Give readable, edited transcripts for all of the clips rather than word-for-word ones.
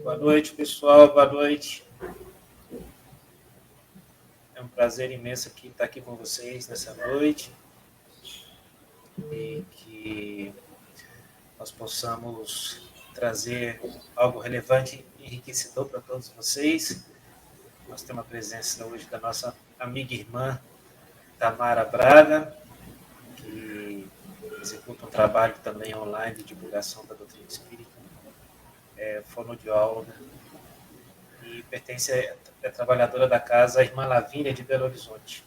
Boa noite, pessoal. Boa noite. É um prazer imenso estar aqui com vocês nessa noite e que nós possamos trazer algo relevante e enriquecedor para todos vocês. Nós temos a presença hoje da nossa amiga e irmã Tamara Braga, que executa um trabalho também online de divulgação da doutrina espírita, fonoaudióloga, e pertence é trabalhadora da casa, a irmã Lavínia de Belo Horizonte.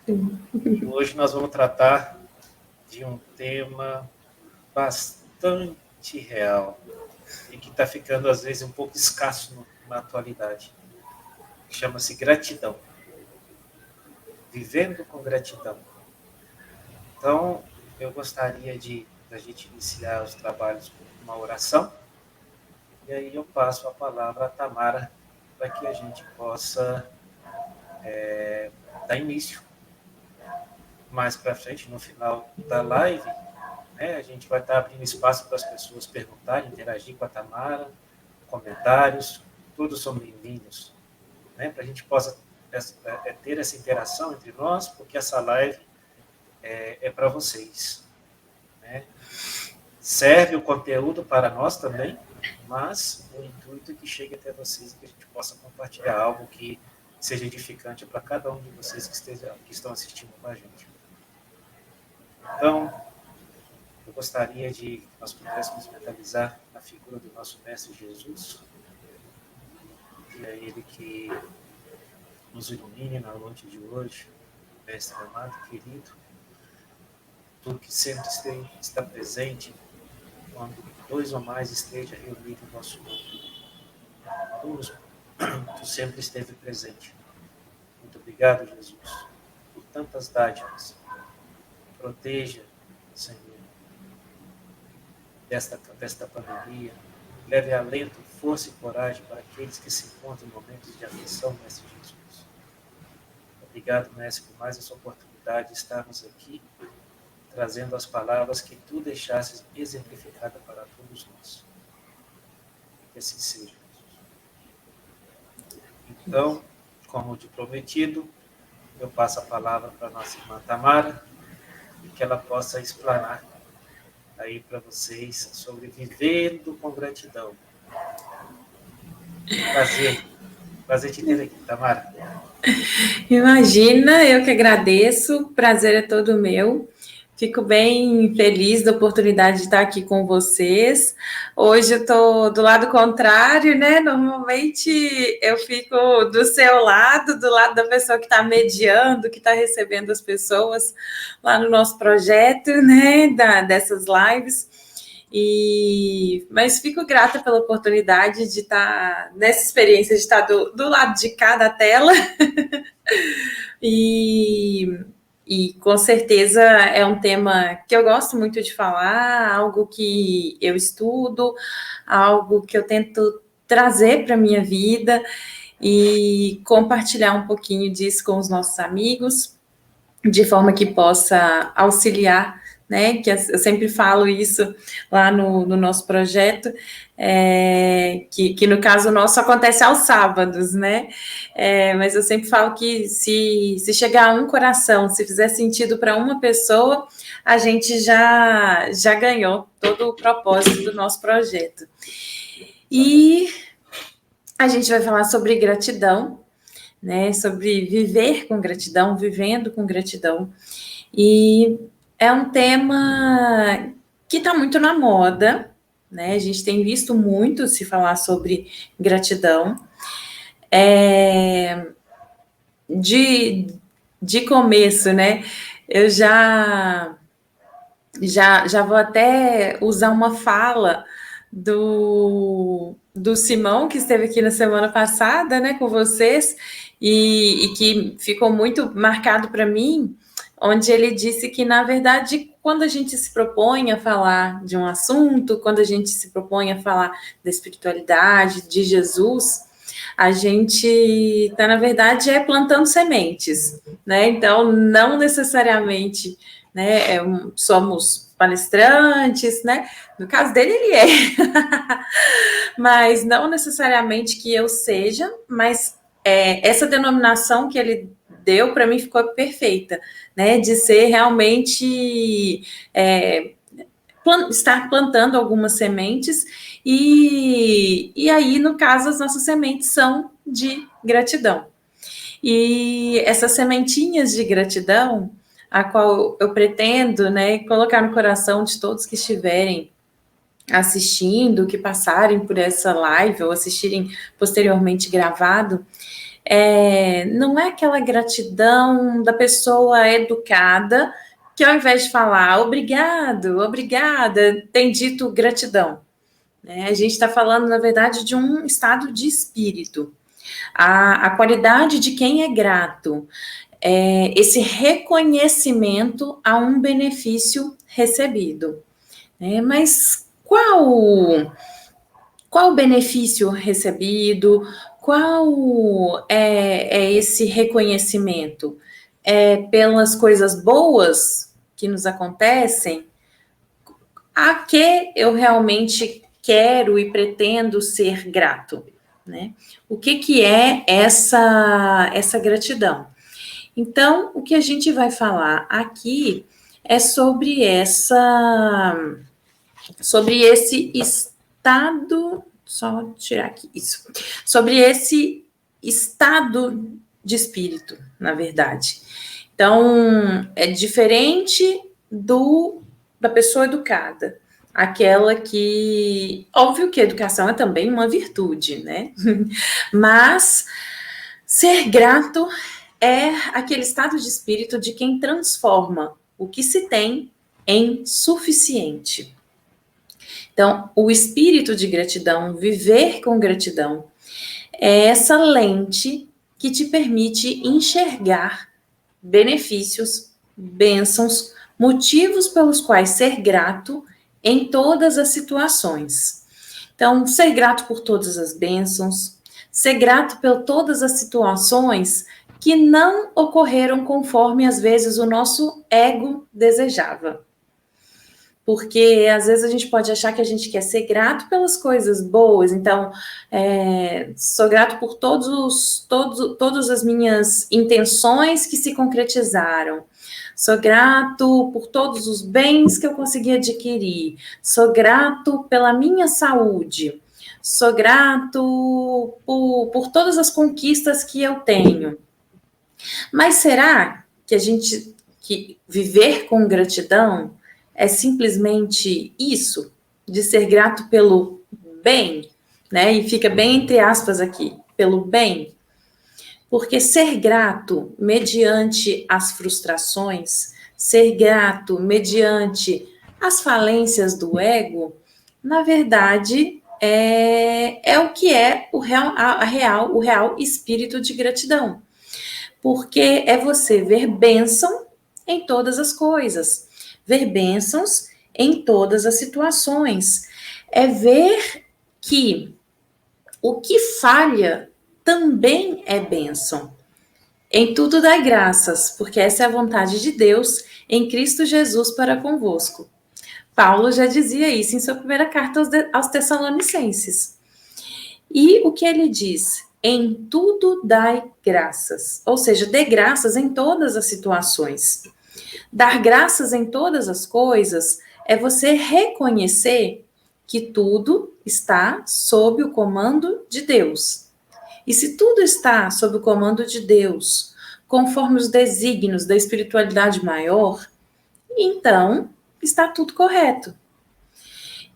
E hoje nós vamos tratar de um tema bastante real e que está ficando, às vezes, um pouco escasso na atualidade. Chama-se gratidão. Vivendo com gratidão. Então, eu gostaria da gente iniciar os trabalhos com uma oração. E aí eu passo a palavra a Tamara para que a gente possa dar início. Mais para frente, no final da live, a gente vai estar abrindo espaço para as pessoas perguntarem, interagir com a Tamara, comentários, todos são bem-vindos, para a gente possa ter essa interação entre nós, porque essa live é para vocês. Serve o conteúdo para nós também, mas o intuito é que chegue até vocês e que a gente possa compartilhar algo que seja edificante para cada um de vocês que estão assistindo com a gente. Então, eu gostaria de que nós pudéssemos mentalizar a figura do nosso Mestre Jesus, e é Ele que nos ilumine na noite de hoje, Mestre amado, querido, tu que sempre está presente quando dois ou mais estejam reunidos no nosso nome. Tu sempre esteve presente. Muito obrigado, Jesus, por tantas dádivas. Proteja, Senhor, desta pandemia. Leve alento, força e coragem para aqueles que se encontram em momentos de aflição, Mestre Jesus. Obrigado, Mestre, por mais essa oportunidade de estarmos aqui, trazendo as palavras que tu deixasses exemplificadas para todos nós. Que assim seja, Jesus. Então, como de prometido, eu passo a palavra para a nossa irmã Tamara, e que ela possa explanar aí para vocês sobre vivendo com gratidão. Prazer te ter aqui, Tamara. Imagina, eu que agradeço, o prazer é todo meu. Fico bem feliz da oportunidade de estar aqui com vocês. Hoje eu estou do lado contrário, né? Normalmente eu fico do seu lado, do lado da pessoa que está mediando, que está recebendo as pessoas lá no nosso projeto, né? Dessas lives. Mas fico grata pela oportunidade de estar nessa experiência de estar do lado de cada tela. E com certeza é um tema que eu gosto muito de falar, algo que eu estudo, algo que eu tento trazer para a minha vida e compartilhar um pouquinho disso com os nossos amigos, de forma que possa auxiliar, né? Que eu sempre falo isso lá no nosso projeto, que no caso nosso acontece aos sábados, né? Mas eu sempre falo que se chegar a um coração, se fizer sentido para uma pessoa, a gente já ganhou todo o propósito do nosso projeto. E a gente vai falar sobre gratidão, né? Sobre viver com gratidão, vivendo com gratidão. E é um tema que está muito na moda, né? A gente tem visto muito se falar sobre gratidão. De começo, né? Eu já vou até usar uma fala do Simão, que esteve aqui na semana passada, né, com vocês, e que ficou muito marcado para mim, onde ele disse que, na verdade, quando a gente se propõe a falar de um assunto, quando a gente se propõe a falar da espiritualidade, de Jesus, a gente está, na verdade, plantando sementes, né? Então, não necessariamente, né, somos palestrantes, né? No caso dele, ele é. Mas não necessariamente que eu seja, mas essa denominação que ele deu, para mim, ficou perfeita, né? De ser realmente... estar plantando algumas sementes e aí, no caso, as nossas sementes são de gratidão. E essas sementinhas de gratidão, a qual eu pretendo, né, colocar no coração de todos que estiverem assistindo, que passarem por essa live ou assistirem posteriormente gravado, não é aquela gratidão da pessoa educada que, ao invés de falar obrigado, obrigada, tem dito gratidão. A gente está falando, na verdade, de um estado de espírito. A qualidade de quem é grato, esse reconhecimento a um benefício recebido. Mas qual benefício recebido? Qual é esse reconhecimento? Pelas coisas boas que nos acontecem? A que eu realmente quero e pretendo ser grato, né? O que é essa gratidão? Então, o que a gente vai falar aqui é sobre esse estado, só tirar aqui isso, sobre esse estado de espírito, na verdade. Então, é diferente da pessoa educada, aquela que, óbvio que a educação é também uma virtude, né? Mas ser grato é aquele estado de espírito de quem transforma o que se tem em suficiente. Então, o espírito de gratidão, viver com gratidão, é essa lente que te permite enxergar benefícios, bênçãos, motivos pelos quais ser grato em todas as situações. Então, ser grato por todas as bênçãos, ser grato por todas as situações que não ocorreram conforme, às vezes, o nosso ego desejava. Porque, às vezes, a gente pode achar que a gente quer ser grato pelas coisas boas. Então, sou grato por todas as minhas intenções que se concretizaram. Sou grato por todos os bens que eu consegui adquirir. Sou grato pela minha saúde. Sou grato por todas as conquistas que eu tenho. Mas será que viver com gratidão é simplesmente isso? De ser grato pelo bem, né? E fica bem entre aspas aqui, pelo bem. Porque ser grato mediante as frustrações, ser grato mediante as falências do ego, na verdade, é o que é o real espírito de gratidão. Porque é você ver bênção em todas as coisas, ver bênçãos em todas as situações. É ver que o que falha também é bênção. Em tudo dai graças, porque essa é a vontade de Deus em Cristo Jesus para convosco. Paulo já dizia isso em sua primeira carta aos Tessalonicenses. E o que ele diz? Em tudo dai graças. Ou seja, dê graças em todas as situações. Dar graças em todas as coisas é você reconhecer que tudo está sob o comando de Deus. E se tudo está sob o comando de Deus, conforme os desígnios da espiritualidade maior, então está tudo correto.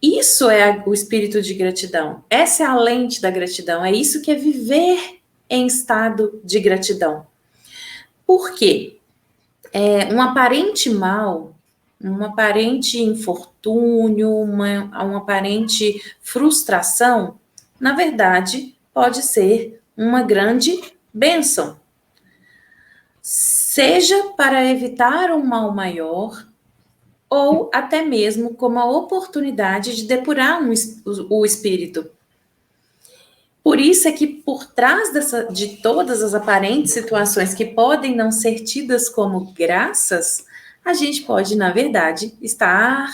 Isso é o espírito de gratidão. Essa é a lente da gratidão. É isso que é viver em estado de gratidão. Por quê? Um aparente mal, um aparente infortúnio, uma aparente frustração, na verdade, pode ser uma grande bênção. Seja para evitar um mal maior, ou até mesmo como a oportunidade de depurar o espírito. Por isso é que por trás de todas as aparentes situações que podem não ser tidas como graças, a gente pode, na verdade, estar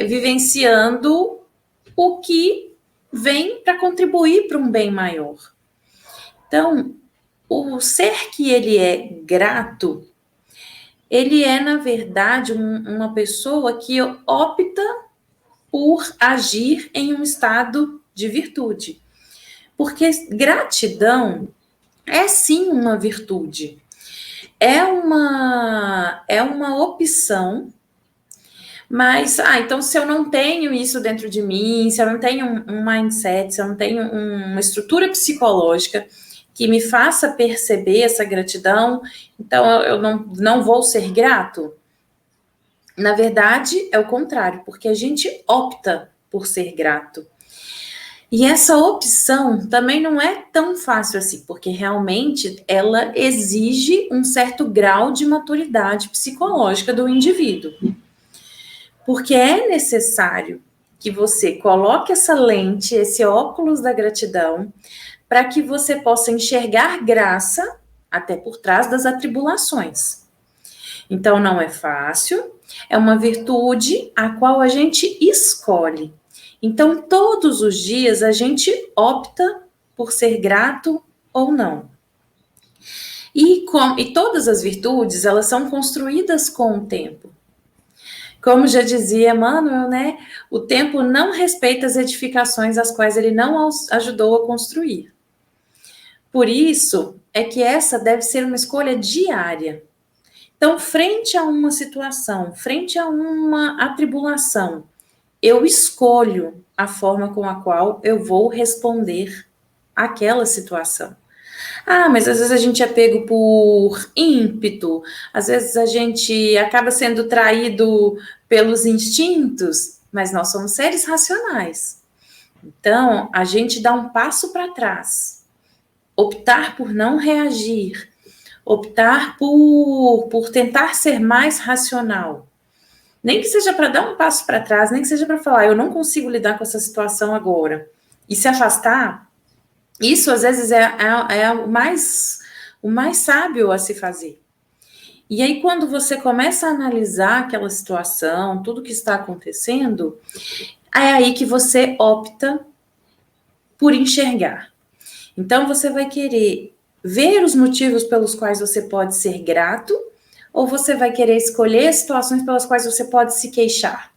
vivenciando o que vem para contribuir para um bem maior. Então, o ser que ele é grato, ele é, na verdade, uma pessoa que opta por agir em um estado de virtude. Porque gratidão é sim uma virtude. É uma opção, mas, então se eu não tenho isso dentro de mim, se eu não tenho um mindset, se eu não tenho uma estrutura psicológica que me faça perceber essa gratidão, então eu não vou ser grato? Na verdade, é o contrário, porque a gente opta por ser grato. E essa opção também não é tão fácil assim, porque realmente ela exige um certo grau de maturidade psicológica do indivíduo. Porque é necessário que você coloque essa lente, esse óculos da gratidão, para que você possa enxergar graça até por trás das atribulações. Então, não é fácil, é uma virtude a qual a gente escolhe. Então, todos os dias a gente opta por ser grato ou não. E todas as virtudes, elas são construídas com o tempo. Como já dizia Emmanuel, né? O tempo não respeita as edificações as quais ele não ajudou a construir. Por isso, é que essa deve ser uma escolha diária. Então, frente a uma situação, frente a uma atribulação, eu escolho a forma com a qual eu vou responder àquela situação. Mas às vezes a gente é pego por ímpeto, às vezes a gente acaba sendo traído pelos instintos, mas nós somos seres racionais. Então, a gente dá um passo para trás, optar por não reagir, optar por tentar ser mais racional. Nem que seja para dar um passo para trás, nem que seja para falar, eu não consigo lidar com essa situação agora. E se afastar, isso às vezes é o mais sábio a se fazer. E aí, quando você começa a analisar aquela situação, tudo que está acontecendo, é aí que você opta por enxergar. Então, você vai querer ver os motivos pelos quais você pode ser grato, ou você vai querer escolher situações pelas quais você pode se queixar?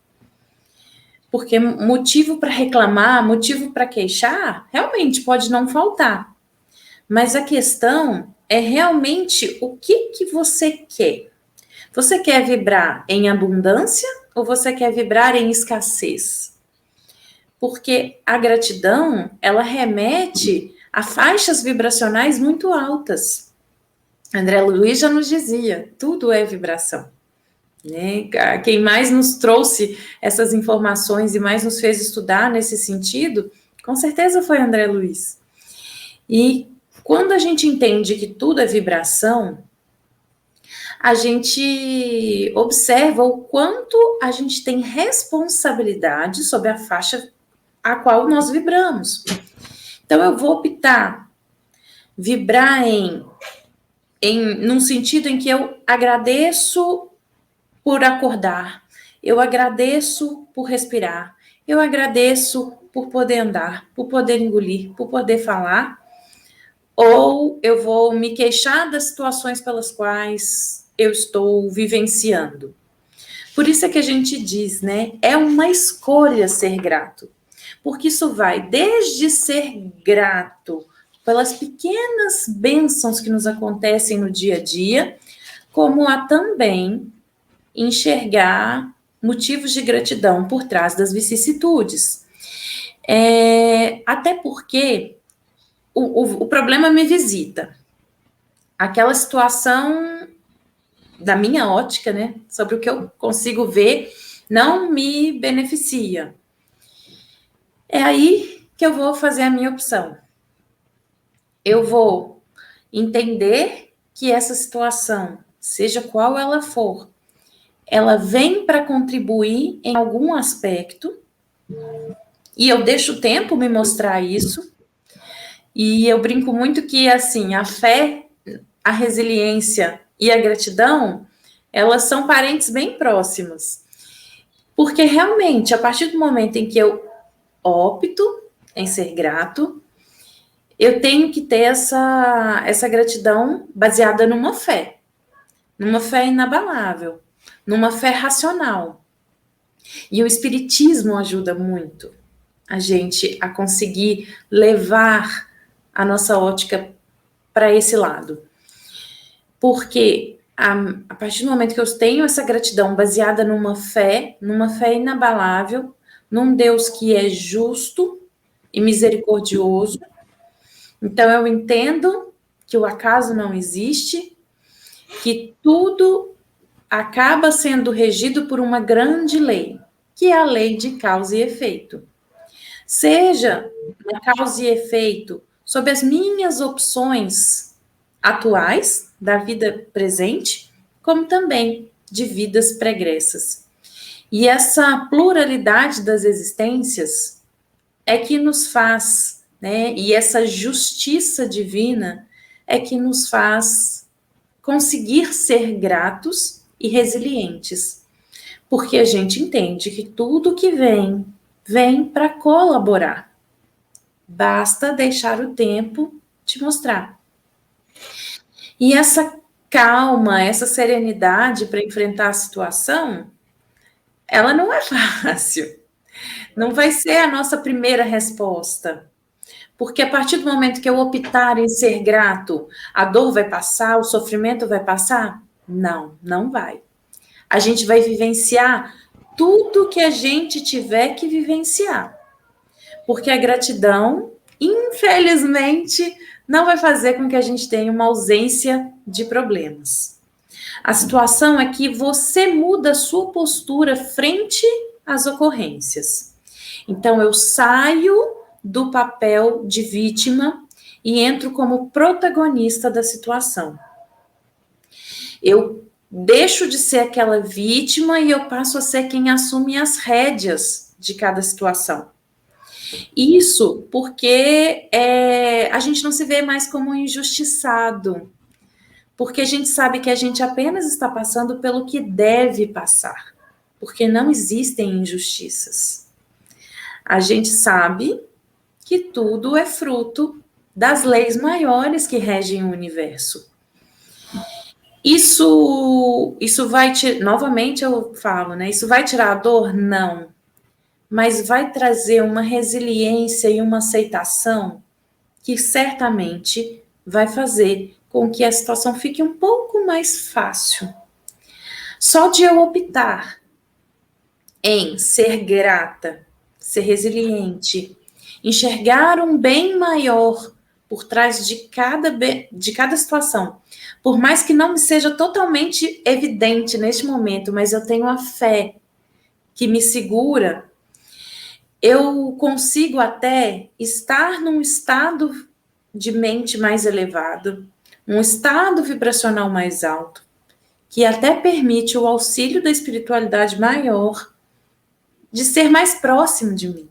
Porque motivo para reclamar, motivo para queixar, realmente pode não faltar. Mas a questão é realmente o que você quer. Você quer vibrar em abundância ou você quer vibrar em escassez? Porque a gratidão, ela remete a faixas vibracionais muito altas. André Luiz já nos dizia, tudo é vibração. Né? Quem mais nos trouxe essas informações e mais nos fez estudar nesse sentido, com certeza foi André Luiz. E quando a gente entende que tudo é vibração, a gente observa o quanto a gente tem responsabilidade sobre a faixa a qual nós vibramos. Então, eu vou optar vibrar num sentido em que eu agradeço por acordar, eu agradeço por respirar, eu agradeço por poder andar, por poder engolir, por poder falar, ou eu vou me queixar das situações pelas quais eu estou vivenciando. Por isso é que a gente diz, né? É uma escolha ser grato, porque isso vai desde ser grato pelas pequenas bênçãos que nos acontecem no dia a dia, como a também enxergar motivos de gratidão por trás das vicissitudes. Até porque o problema me visita. Aquela situação, da minha ótica, né, sobre o que eu consigo ver, não me beneficia. É aí que eu vou fazer a minha opção. Eu vou entender que essa situação, seja qual ela for, ela vem para contribuir em algum aspecto, e eu deixo o tempo me mostrar isso, E eu brinco muito que, assim, a fé, a resiliência e a gratidão, elas são parentes bem próximas. Porque realmente, a partir do momento em que eu opto em ser grato, eu tenho que ter essa gratidão baseada numa fé inabalável, numa fé racional. E o Espiritismo ajuda muito a gente a conseguir levar a nossa ótica para esse lado. Porque a partir do momento que eu tenho essa gratidão baseada numa fé inabalável, num Deus que é justo e misericordioso, então eu entendo que o acaso não existe, que tudo acaba sendo regido por uma grande lei, que é a lei de causa e efeito. Seja na causa e efeito sob as minhas opções atuais da vida presente, como também de vidas pregressas. E essa pluralidade das existências é que nos faz, né? E essa justiça divina é que nos faz conseguir ser gratos e resilientes, porque a gente entende que tudo que vem para colaborar. Basta deixar o tempo te mostrar. E essa calma, essa serenidade para enfrentar a situação, ela não é fácil. Não vai ser a nossa primeira resposta. Porque a partir do momento que eu optar em ser grato, a dor vai passar, o sofrimento vai passar? Não, não vai. A gente vai vivenciar tudo que a gente tiver que vivenciar. Porque a gratidão, infelizmente, não vai fazer com que a gente tenha uma ausência de problemas. A situação é que você muda a sua postura frente às ocorrências. Então, eu saio do papel de vítima e entro como protagonista da situação. Eu deixo de ser aquela vítima e eu passo a ser quem assume as rédeas de cada situação. Isso porque a gente não se vê mais como injustiçado, porque a gente sabe que a gente apenas está passando pelo que deve passar, porque não existem injustiças. A gente sabe que tudo é fruto das leis maiores que regem o universo. Isso vai novamente eu falo, né? Isso vai tirar a dor? Não. Mas vai trazer uma resiliência e uma aceitação que certamente vai fazer com que a situação fique um pouco mais fácil. Só de eu optar em ser grata, ser resiliente, enxergar um bem maior por trás de cada situação, por mais que não me seja totalmente evidente neste momento, mas eu tenho a fé que me segura, eu consigo até estar num estado de mente mais elevado, um estado vibracional mais alto, que até permite o auxílio da espiritualidade maior de ser mais próximo de mim.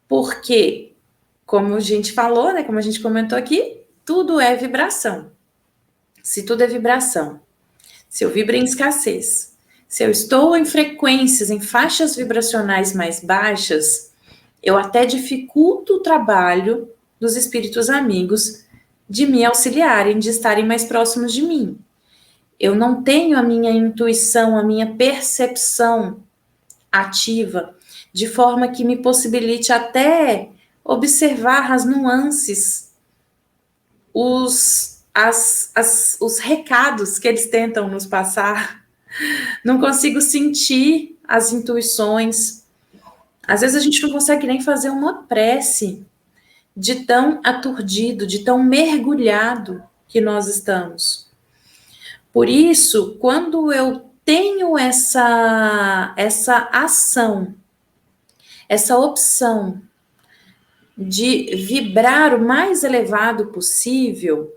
Porque, como a gente falou, né, como a gente comentou aqui, tudo é vibração. Se tudo é vibração, se eu vibro em escassez, se eu estou em frequências, em faixas vibracionais mais baixas, eu até dificulto o trabalho dos espíritos amigos de me auxiliarem, de estarem mais próximos de mim. Eu não tenho a minha intuição, a minha percepção ativa, de forma que me possibilite até observar as nuances, os recados que eles tentam nos passar. Não consigo sentir as intuições. Às vezes a gente não consegue nem fazer uma prece de tão aturdido, de tão mergulhado que nós estamos. Por isso, quando eu tenho essa ação, essa opção de vibrar o mais elevado possível,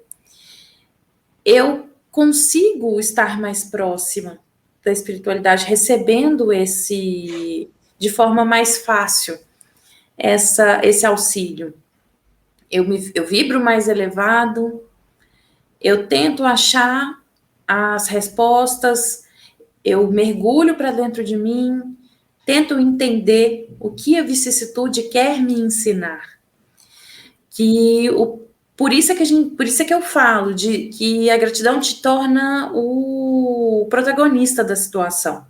eu consigo estar mais próxima da espiritualidade, recebendo de forma mais fácil esse auxílio. eu vibro mais elevado, eu tento achar as respostas, eu mergulho para dentro de mim, tento entender o que a vicissitude quer me ensinar. Por isso é que eu falo que a gratidão te torna o protagonista da situação.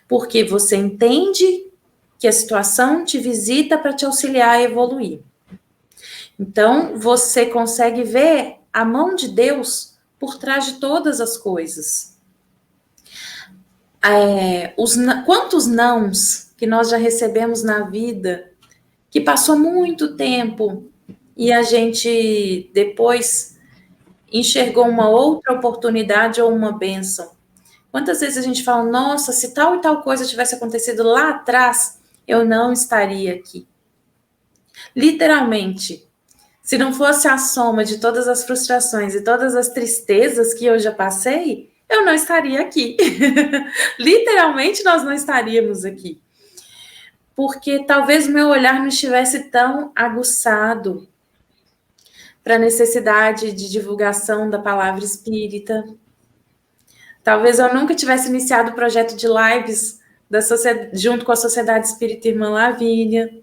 Porque você entende que a situação te visita para te auxiliar a evoluir. Então, você consegue ver a mão de Deus por trás de todas as coisas. Quantos nãos que nós já recebemos na vida, que passou muito tempo e a gente depois enxergou uma outra oportunidade ou uma bênção. Quantas vezes a gente fala, nossa, se tal e tal coisa tivesse acontecido lá atrás, eu não estaria aqui. Literalmente, se não fosse a soma de todas as frustrações e todas as tristezas que eu já passei, eu não estaria aqui. Literalmente, nós não estaríamos aqui. Porque talvez o meu olhar não estivesse tão aguçado para a necessidade de divulgação da palavra espírita. Talvez eu nunca tivesse iniciado o projeto de lives junto com a Sociedade Espírita Irmã Lavínia.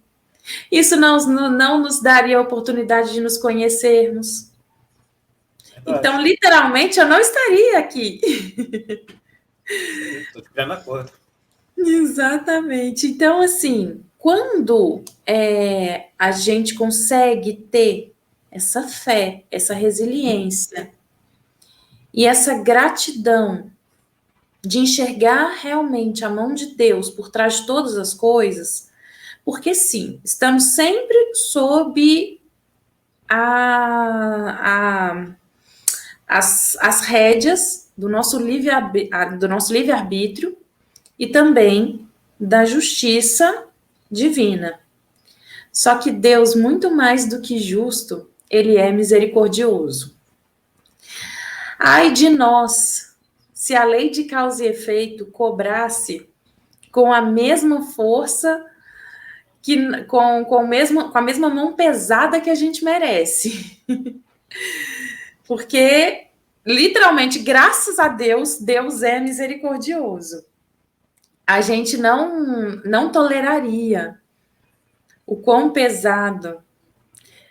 Isso não nos daria a oportunidade de nos conhecermos. Então, literalmente, eu não estaria aqui. Estou de pleno acordo. Exatamente. Então, assim, quando a gente consegue ter essa fé, essa resiliência e essa gratidão de enxergar realmente a mão de Deus por trás de todas as coisas, porque sim, estamos sempre sob as rédeas do nosso livre-arbítrio e também da justiça divina. Só que Deus, muito mais do que justo, ele é misericordioso. Ai de nós, se a lei de causa e efeito cobrasse com a mesma força, com a mesma mão pesada que a gente merece. Porque, literalmente, graças a Deus, Deus é misericordioso. A gente não toleraria o quão pesado,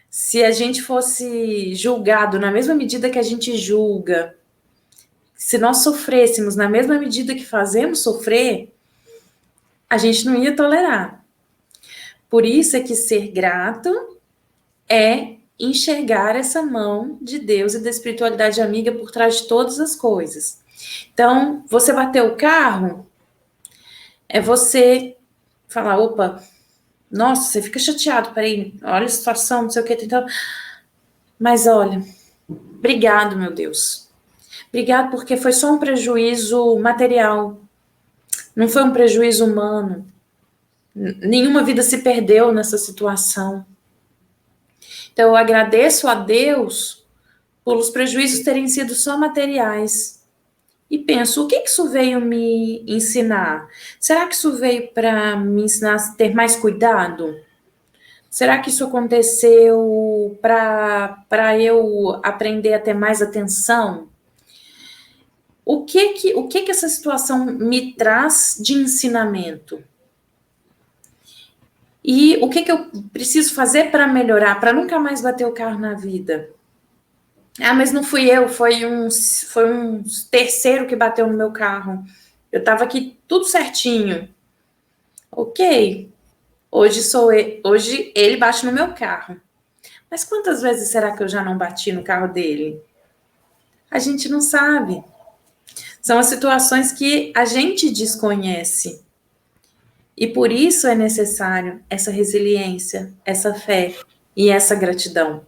se a gente fosse julgado na mesma medida que a gente julga, se nós sofrêssemos na mesma medida que fazemos sofrer, a gente não ia tolerar. Por isso é que ser grato é enxergar essa mão de Deus e da espiritualidade amiga por trás de todas as coisas. Então, você bateu o carro, é você falar, opa, nossa, você fica chateado, peraí, olha a situação, não sei o que, então... Mas olha, obrigado, meu Deus. Obrigado porque foi só um prejuízo material, não foi um prejuízo humano. Nenhuma vida se perdeu nessa situação. Então, eu agradeço a Deus pelos prejuízos terem sido só materiais. E penso, o que isso veio me ensinar? Será que isso veio para me ensinar a ter mais cuidado? Será que isso aconteceu para eu aprender a ter mais atenção? O que essa situação me traz de ensinamento? E o que eu preciso fazer para melhorar, para nunca mais bater o carro na vida? Ah, mas não fui eu, foi um terceiro que bateu no meu carro. Eu estava aqui tudo certinho. Ok, hoje ele bate no meu carro. Mas quantas vezes será que eu já não bati no carro dele? A gente não sabe. São as situações que a gente desconhece. E por isso é necessário essa resiliência, essa fé e essa gratidão.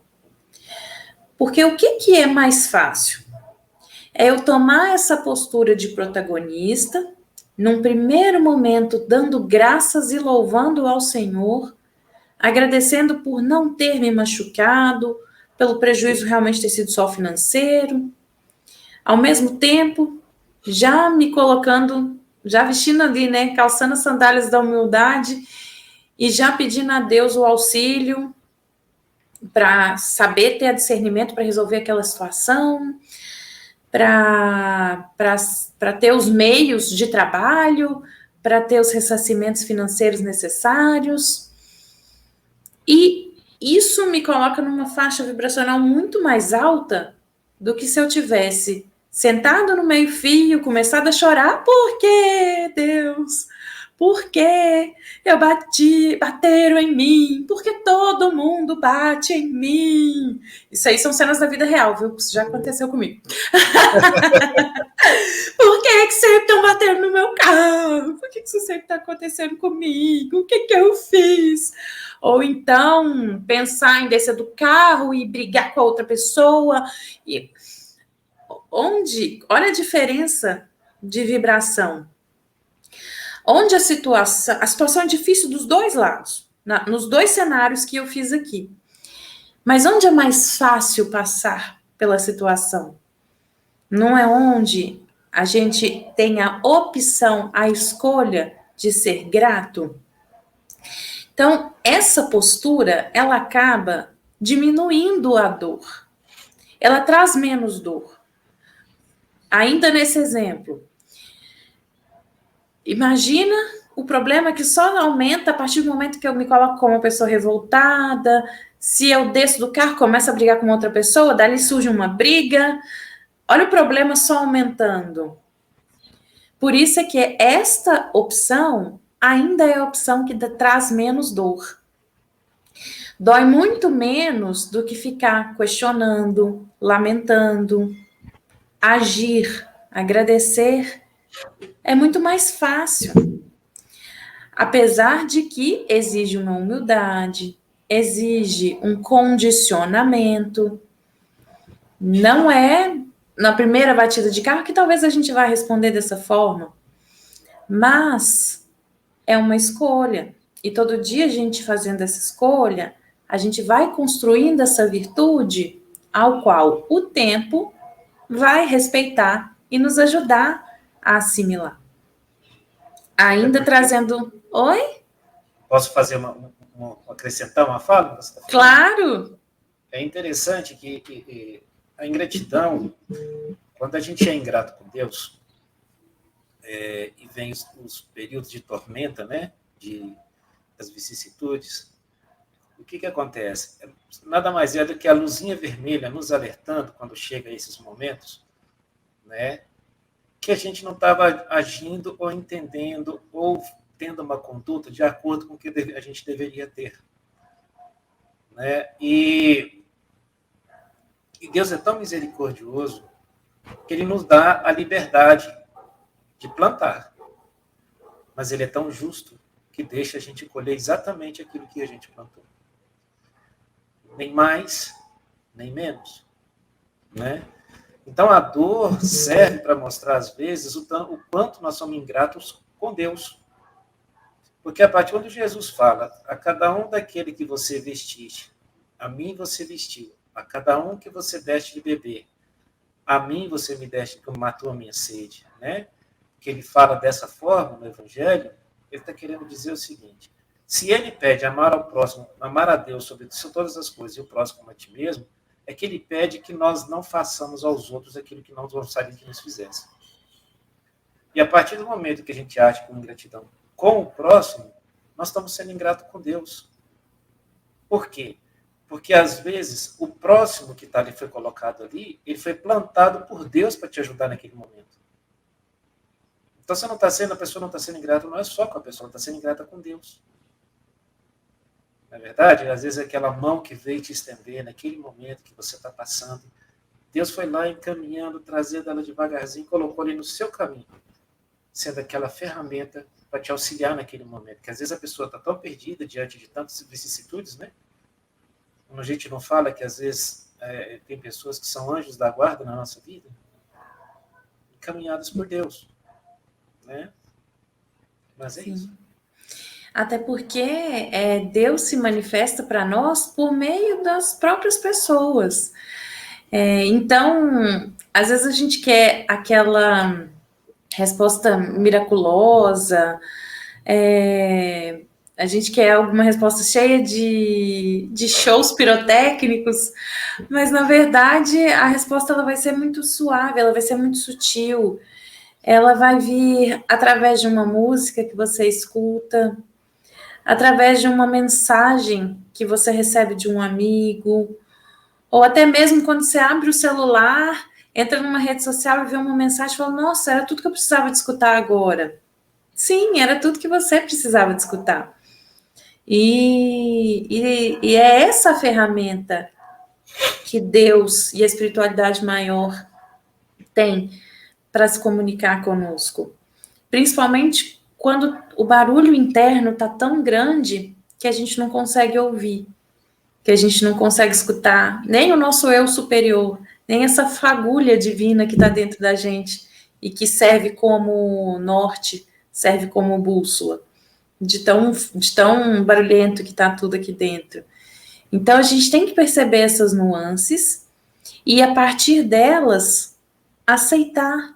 Porque o que é mais fácil? É eu tomar essa postura de protagonista, num primeiro momento dando graças e louvando ao Senhor, agradecendo por não ter me machucado, pelo prejuízo realmente ter sido só financeiro, ao mesmo tempo, já me colocando, já vestindo ali, né, calçando as sandálias da humildade e já pedindo a Deus o auxílio para saber ter discernimento para resolver aquela situação, para ter os meios de trabalho, para ter os ressarcimentos financeiros necessários. E isso me coloca numa faixa vibracional muito mais alta do que se eu tivesse sentado no meio-fio, começado a chorar. Por que, Deus? Por que bateram em mim? Por que todo mundo bate em mim? Isso aí são cenas da vida real, viu? Isso já aconteceu comigo. Por que sempre estão batendo no meu carro? Por que isso sempre está acontecendo comigo? O que eu fiz? Ou então, pensar em descer do carro e brigar com a outra pessoa. E olha a diferença de vibração. Onde a situação é difícil dos dois lados, nos dois cenários que eu fiz aqui. Mas onde é mais fácil passar pela situação? Não é onde a gente tem a opção, a escolha de ser grato? Então, essa postura, ela acaba diminuindo a dor. Ela traz menos dor. Ainda nesse exemplo, imagina o problema que só aumenta a partir do momento que eu me coloco como uma pessoa revoltada. Se eu desço do carro, começo a brigar com outra pessoa, dali surge uma briga. Olha o problema só aumentando. Por isso é que esta opção ainda é a opção que traz menos dor. Dói muito menos do que ficar questionando, lamentando. Agir, agradecer, é muito mais fácil. Apesar de que exige uma humildade, exige um condicionamento. Não é na primeira batida de carro que talvez a gente vá responder dessa forma, mas é uma escolha. E todo dia a gente fazendo essa escolha, a gente vai construindo essa virtude ao qual o tempo vai respeitar e nos ajudar a assimilar. Ainda trazendo... Oi? Posso fazer acrescentar uma fala? Claro! É interessante que a ingratidão, quando a gente é ingrato com Deus, e vem os períodos de tormenta, né, das vicissitudes, o que acontece? Nada mais é do que a luzinha vermelha nos alertando quando chega a esses momentos, né, que a gente não estava agindo ou entendendo ou tendo uma conduta de acordo com o que a gente deveria ter. Né? E Deus é tão misericordioso que Ele nos dá a liberdade de plantar. Mas Ele é tão justo que deixa a gente colher exatamente aquilo que a gente plantou. Nem mais, nem menos. Né? Então, a dor serve para mostrar, às vezes, o quanto nós somos ingratos com Deus. Porque a partir quando Jesus fala, a cada um daquele que você vestiste, a mim você vestiu, a cada um que você deste de beber, a mim você me deste, que matou a minha sede, né? Que ele fala dessa forma no Evangelho, ele está querendo dizer o seguinte: se ele pede amar ao próximo, amar a Deus sobre todas as coisas e o próximo como a ti mesmo, é que ele pede que nós não façamos aos outros aquilo que não gostaria que nos fizessem. E a partir do momento que a gente age com ingratidão com o próximo, nós estamos sendo ingratos com Deus. Por quê? Porque, às vezes, o próximo que tá ali, foi colocado ali, ele foi plantado por Deus para te ajudar naquele momento. Então, a pessoa não está sendo ingrata, não é só com a pessoa, está sendo ingrata com Deus. Não é verdade? Às vezes, aquela mão que veio te estender naquele momento que você está passando, Deus foi lá encaminhando, trazendo ela devagarzinho, colocou ali no seu caminho, sendo aquela ferramenta para te auxiliar naquele momento. Porque às vezes a pessoa está tão perdida diante de tantas vicissitudes, né? Como a gente não fala que às vezes tem pessoas que são anjos da guarda na nossa vida, encaminhadas por Deus, né? Mas é Sim. Isso. Até porque Deus se manifesta para nós por meio das próprias pessoas. Então, às vezes a gente quer aquela resposta miraculosa, A gente quer alguma resposta cheia de shows pirotécnicos, mas na verdade a resposta ela vai ser muito suave, ela vai ser muito sutil. Ela vai vir através de uma música que você escuta, através de uma mensagem que você recebe de um amigo, ou até mesmo quando você abre o celular, entra numa rede social e vê uma mensagem e fala, nossa, era tudo que eu precisava de escutar agora. Sim, era tudo que você precisava de escutar. E é essa ferramenta que Deus e a espiritualidade maior têm para se comunicar conosco. Principalmente quando o barulho interno está tão grande que a gente não consegue ouvir, que a gente não consegue escutar nem o nosso eu superior, nem essa fagulha divina que está dentro da gente e que serve como norte, serve como bússola, de tão barulhento que está tudo aqui dentro. Então, a gente tem que perceber essas nuances e, a partir delas, aceitar.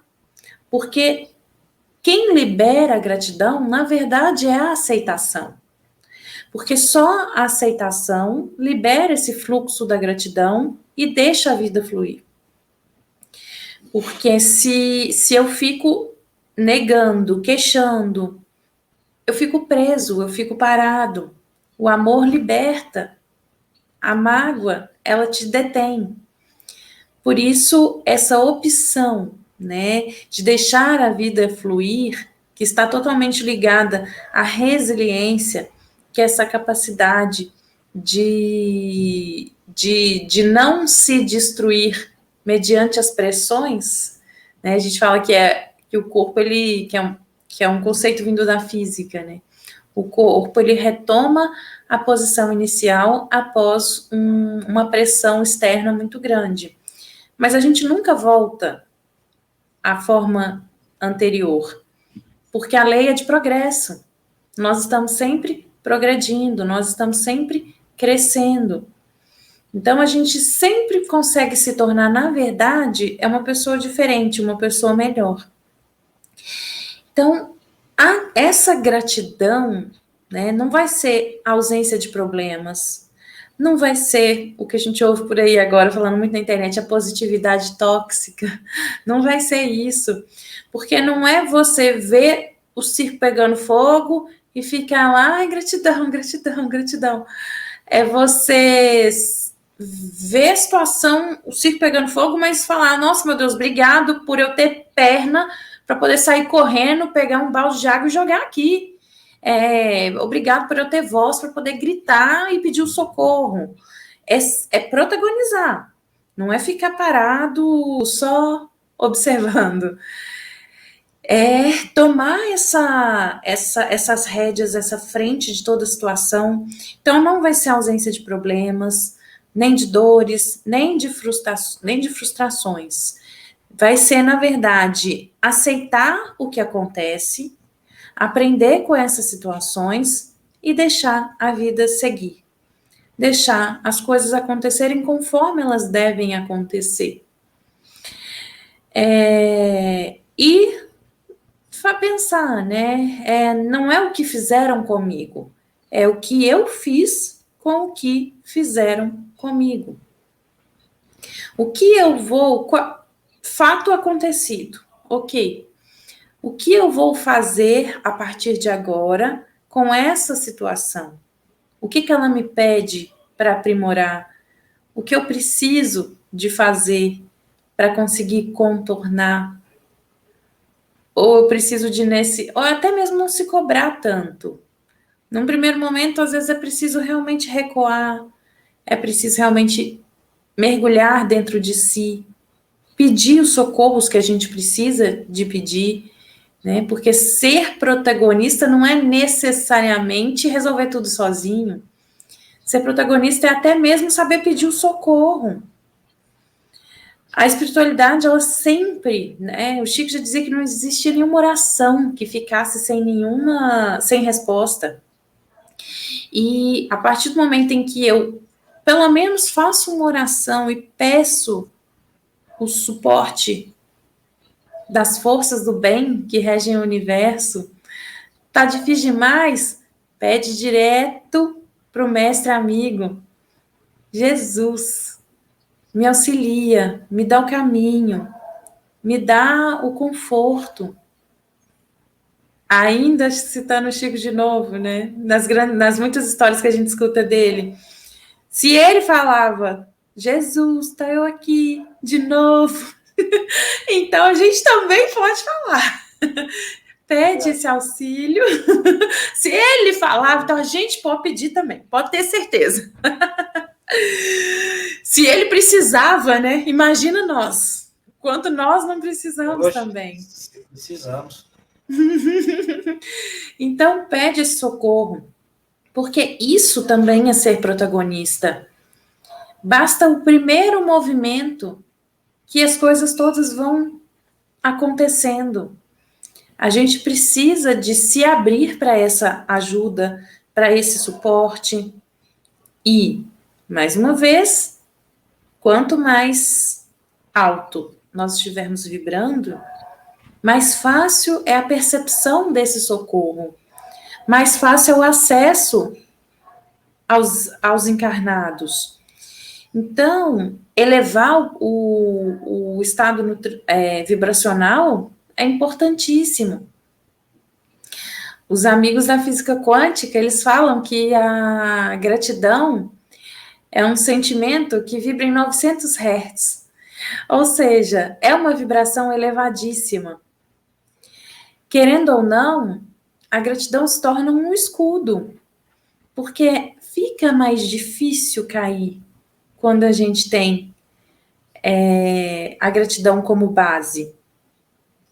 Porque quem libera a gratidão, na verdade, é a aceitação. Porque só a aceitação libera esse fluxo da gratidão e deixa a vida fluir. Porque se eu fico negando, queixando, eu fico preso, eu fico parado. O amor liberta. A mágoa, ela te detém. Por isso, essa opção, né, de deixar a vida fluir, que está totalmente ligada à resiliência, que é essa capacidade de não se destruir mediante as pressões, né? A gente fala que o corpo, que é um conceito vindo da física, né? O corpo, ele retoma a posição inicial após uma pressão externa muito grande. Mas a gente nunca volta à forma anterior, porque a lei é de progresso. Nós estamos sempre progredindo, nós estamos sempre crescendo. Então, a gente sempre consegue se tornar, na verdade, uma pessoa diferente, uma pessoa melhor. Então, essa gratidão, né, não vai ser ausência de problemas, não vai ser o que a gente ouve por aí agora, falando muito na internet, a positividade tóxica, não vai ser isso, porque não é você ver o circo pegando fogo e ficar lá, ai, gratidão, gratidão, gratidão. É você ver a situação, o circo pegando fogo, mas falar, nossa, meu Deus, obrigado por eu ter perna para poder sair correndo, pegar um balde de água e jogar aqui. Obrigado por eu ter voz para poder gritar e pedir o socorro. É protagonizar, não é ficar parado só observando. É tomar essas rédeas, essa frente de toda a situação. Então, não vai ser ausência de problemas, nem de dores, nem de frustrações. Vai ser, na verdade, aceitar o que acontece, aprender com essas situações e deixar a vida seguir. Deixar as coisas acontecerem conforme elas devem acontecer. E pensar, né? Não é o que fizeram comigo, é o que eu fiz com o que fizeram comigo. O que eu vou... Fato acontecido, ok. O que eu vou fazer a partir de agora com essa situação? O que ela me pede para aprimorar? O que eu preciso de fazer para conseguir contornar? Ou eu preciso ou até mesmo não se cobrar tanto. Num primeiro momento, às vezes é preciso realmente recuar, é preciso realmente mergulhar dentro de si, pedir os socorros que a gente precisa de pedir, né? Porque ser protagonista não é necessariamente resolver tudo sozinho. Ser protagonista é até mesmo saber pedir o socorro. A espiritualidade, ela sempre, né? O Chico já dizia que não existia nenhuma oração que ficasse sem resposta. E a partir do momento em que eu, pelo menos, faço uma oração e peço o suporte das forças do bem que regem o universo, tá difícil demais, Pede direto para o mestre amigo. Jesus, me auxilia, me dá o caminho, me dá o conforto. Ainda citando o Chico de novo, né? Nas muitas histórias que a gente escuta dele. Se ele falava, Jesus, está eu aqui de novo. Então a gente também pode falar. Pede esse auxílio. Se ele falava, então a gente pode pedir também, pode ter certeza. Se ele precisava, né? Imagina nós. Quanto nós não precisamos também. Precisamos. Então, pede esse socorro, porque isso também é ser protagonista. Basta o primeiro movimento que as coisas todas vão acontecendo. A gente precisa de se abrir para essa ajuda, para esse suporte. E, mais uma vez, quanto mais alto nós estivermos vibrando, mais fácil é a percepção desse socorro, mais fácil é o acesso aos encarnados. Então, elevar o estado vibracional é importantíssimo. Os amigos da física quântica, eles falam que a gratidão é um sentimento que vibra em 900 Hz. Ou seja, é uma vibração elevadíssima. Querendo ou não, a gratidão se torna um escudo, porque fica mais difícil cair quando a gente tem a gratidão como base.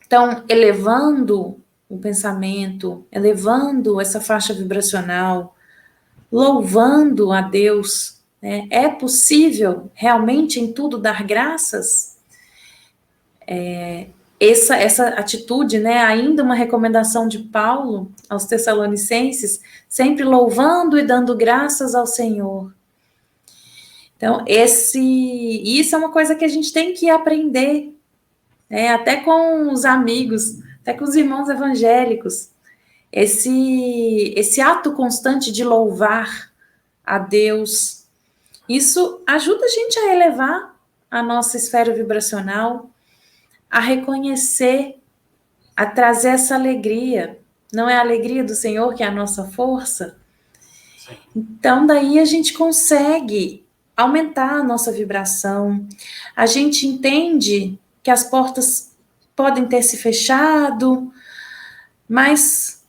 Então, elevando o pensamento, elevando essa faixa vibracional, louvando a Deus, né? É possível realmente em tudo dar graças? Essa atitude, né? Ainda uma recomendação de Paulo aos Tessalonicenses, sempre louvando e dando graças ao Senhor. Então, isso é uma coisa que a gente tem que aprender, né? Até com os amigos, até com os irmãos evangélicos. Esse ato constante de louvar a Deus, isso ajuda a gente a elevar a nossa esfera vibracional, a reconhecer, a trazer essa alegria. Não é a alegria do Senhor que é a nossa força? Sim. Então, daí a gente consegue aumentar a nossa vibração. A gente entende que as portas podem ter se fechado, mas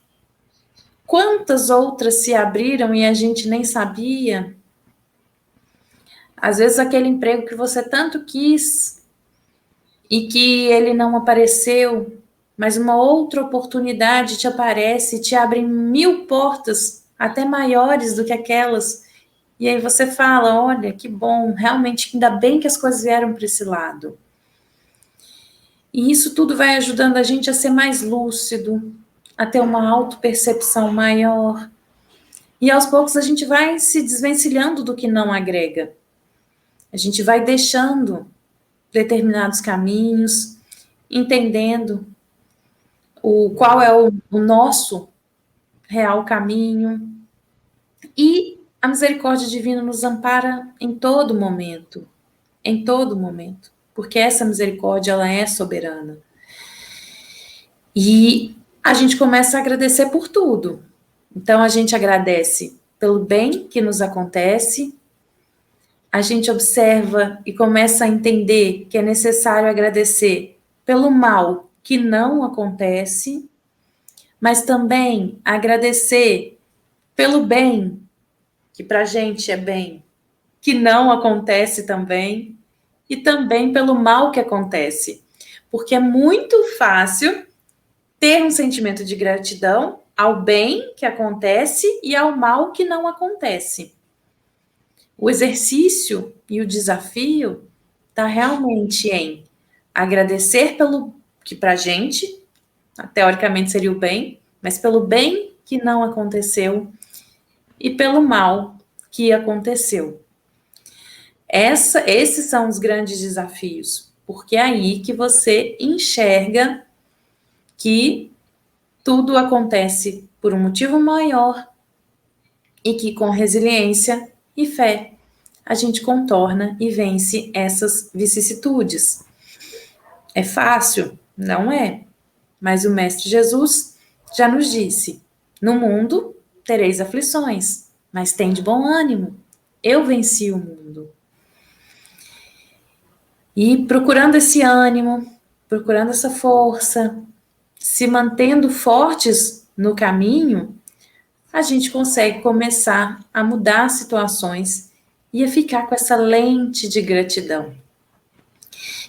quantas outras se abriram e a gente nem sabia? Às vezes aquele emprego que você tanto quis e que ele não apareceu, mas uma outra oportunidade te aparece e te abre 1000 portas, até maiores do que aquelas. E aí você fala, olha, que bom, realmente, ainda bem que as coisas vieram para esse lado. E isso tudo vai ajudando a gente a ser mais lúcido, a ter uma autopercepção maior. E aos poucos a gente vai se desvencilhando do que não agrega. A gente vai deixando determinados caminhos, entendendo qual é o nosso real caminho. E a misericórdia divina nos ampara em todo momento, porque essa misericórdia, ela é soberana. E a gente começa a agradecer por tudo. Então, a gente agradece pelo bem que nos acontece, a gente observa e começa a entender que é necessário agradecer pelo mal que não acontece, mas também agradecer pelo bem, que para a gente é bem, que não acontece também, e também pelo mal que acontece. Porque é muito fácil ter um sentimento de gratidão ao bem que acontece e ao mal que não acontece. O exercício e o desafio está realmente em agradecer pelo que para a gente, teoricamente seria o bem, mas pelo bem que não aconteceu e pelo mal que aconteceu. Esses são os grandes desafios, porque é aí que você enxerga que tudo acontece por um motivo maior e que com resiliência e fé a gente contorna e vence essas vicissitudes. É fácil? Não é. Mas o Mestre Jesus já nos disse: no mundo tereis aflições, mas tende bom ânimo. Eu venci o mundo. E procurando esse ânimo, procurando essa força, se mantendo fortes no caminho, a gente consegue começar a mudar situações e a ficar com essa lente de gratidão,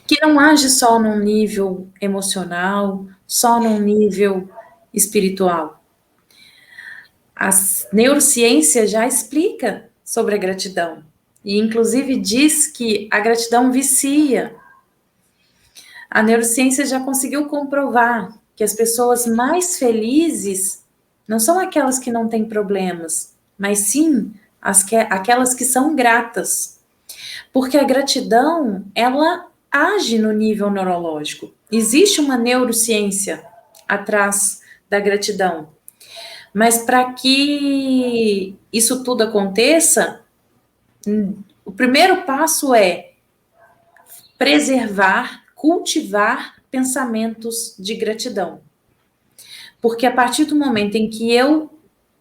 que não age só num nível emocional, só num nível espiritual. A neurociência já explica sobre a gratidão e, inclusive, diz que a gratidão vicia. A neurociência já conseguiu comprovar que as pessoas mais felizes não são aquelas que não têm problemas, mas sim aquelas que são gratas. Porque a gratidão, ela age no nível neurológico. Existe uma neurociência atrás da gratidão. Mas para que isso tudo aconteça, o primeiro passo é preservar, cultivar pensamentos de gratidão. Porque a partir do momento em que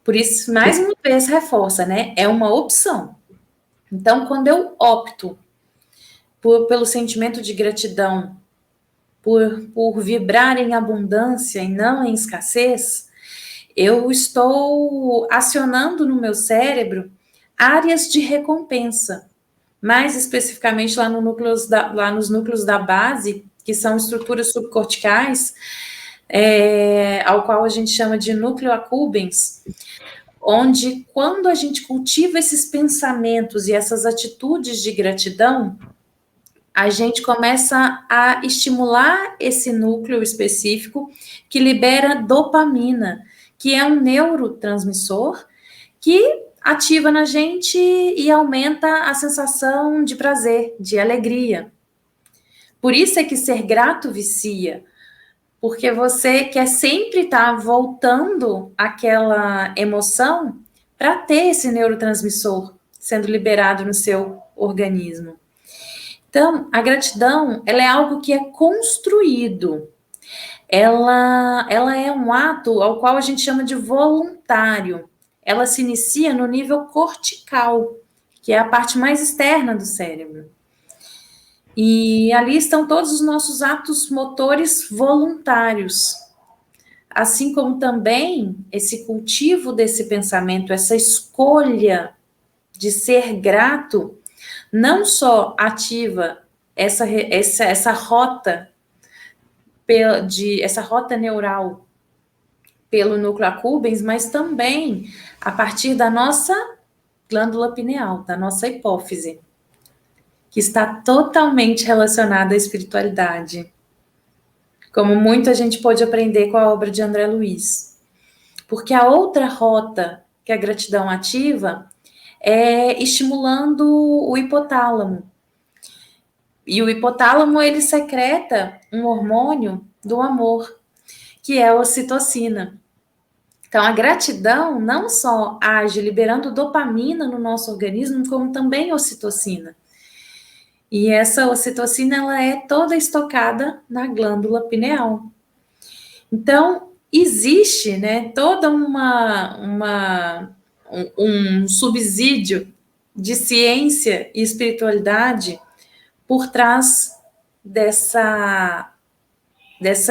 por isso, mais uma vez, reforça, né? É uma opção. Então, quando eu opto pelo sentimento de gratidão, por vibrar em abundância e não em escassez, eu estou acionando no meu cérebro áreas de recompensa, mais especificamente lá nos núcleos da base, que são estruturas subcorticais, ao qual a gente chama de núcleo accumbens, onde quando a gente cultiva esses pensamentos e essas atitudes de gratidão, a gente começa a estimular esse núcleo específico que libera dopamina, que é um neurotransmissor que ativa na gente e aumenta a sensação de prazer, de alegria. Por isso é que ser grato vicia, porque você quer sempre estar voltando àquela emoção para ter esse neurotransmissor sendo liberado no seu organismo. Então, a gratidão, ela é algo que é construído. Ela é um ato ao qual a gente chama de voluntário. Ela se inicia no nível cortical, que é a parte mais externa do cérebro. E ali estão todos os nossos atos motores voluntários. Assim como também esse cultivo desse pensamento, essa escolha de ser grato, não só ativa essa rota essa rota neural pelo núcleo accumbens, mas também a partir da nossa glândula pineal, da nossa hipófise, que está totalmente relacionada à espiritualidade, como muita gente pode aprender com a obra de André Luiz. Porque a outra rota que a gratidão ativa é estimulando o hipotálamo. E o hipotálamo, ele secreta um hormônio do amor, que é a ocitocina. Então, a gratidão não só age liberando dopamina no nosso organismo, como também ocitocina. E essa ocitocina, ela é toda estocada na glândula pineal. Então, existe, né, toda um subsídio de ciência e espiritualidade por trás dessa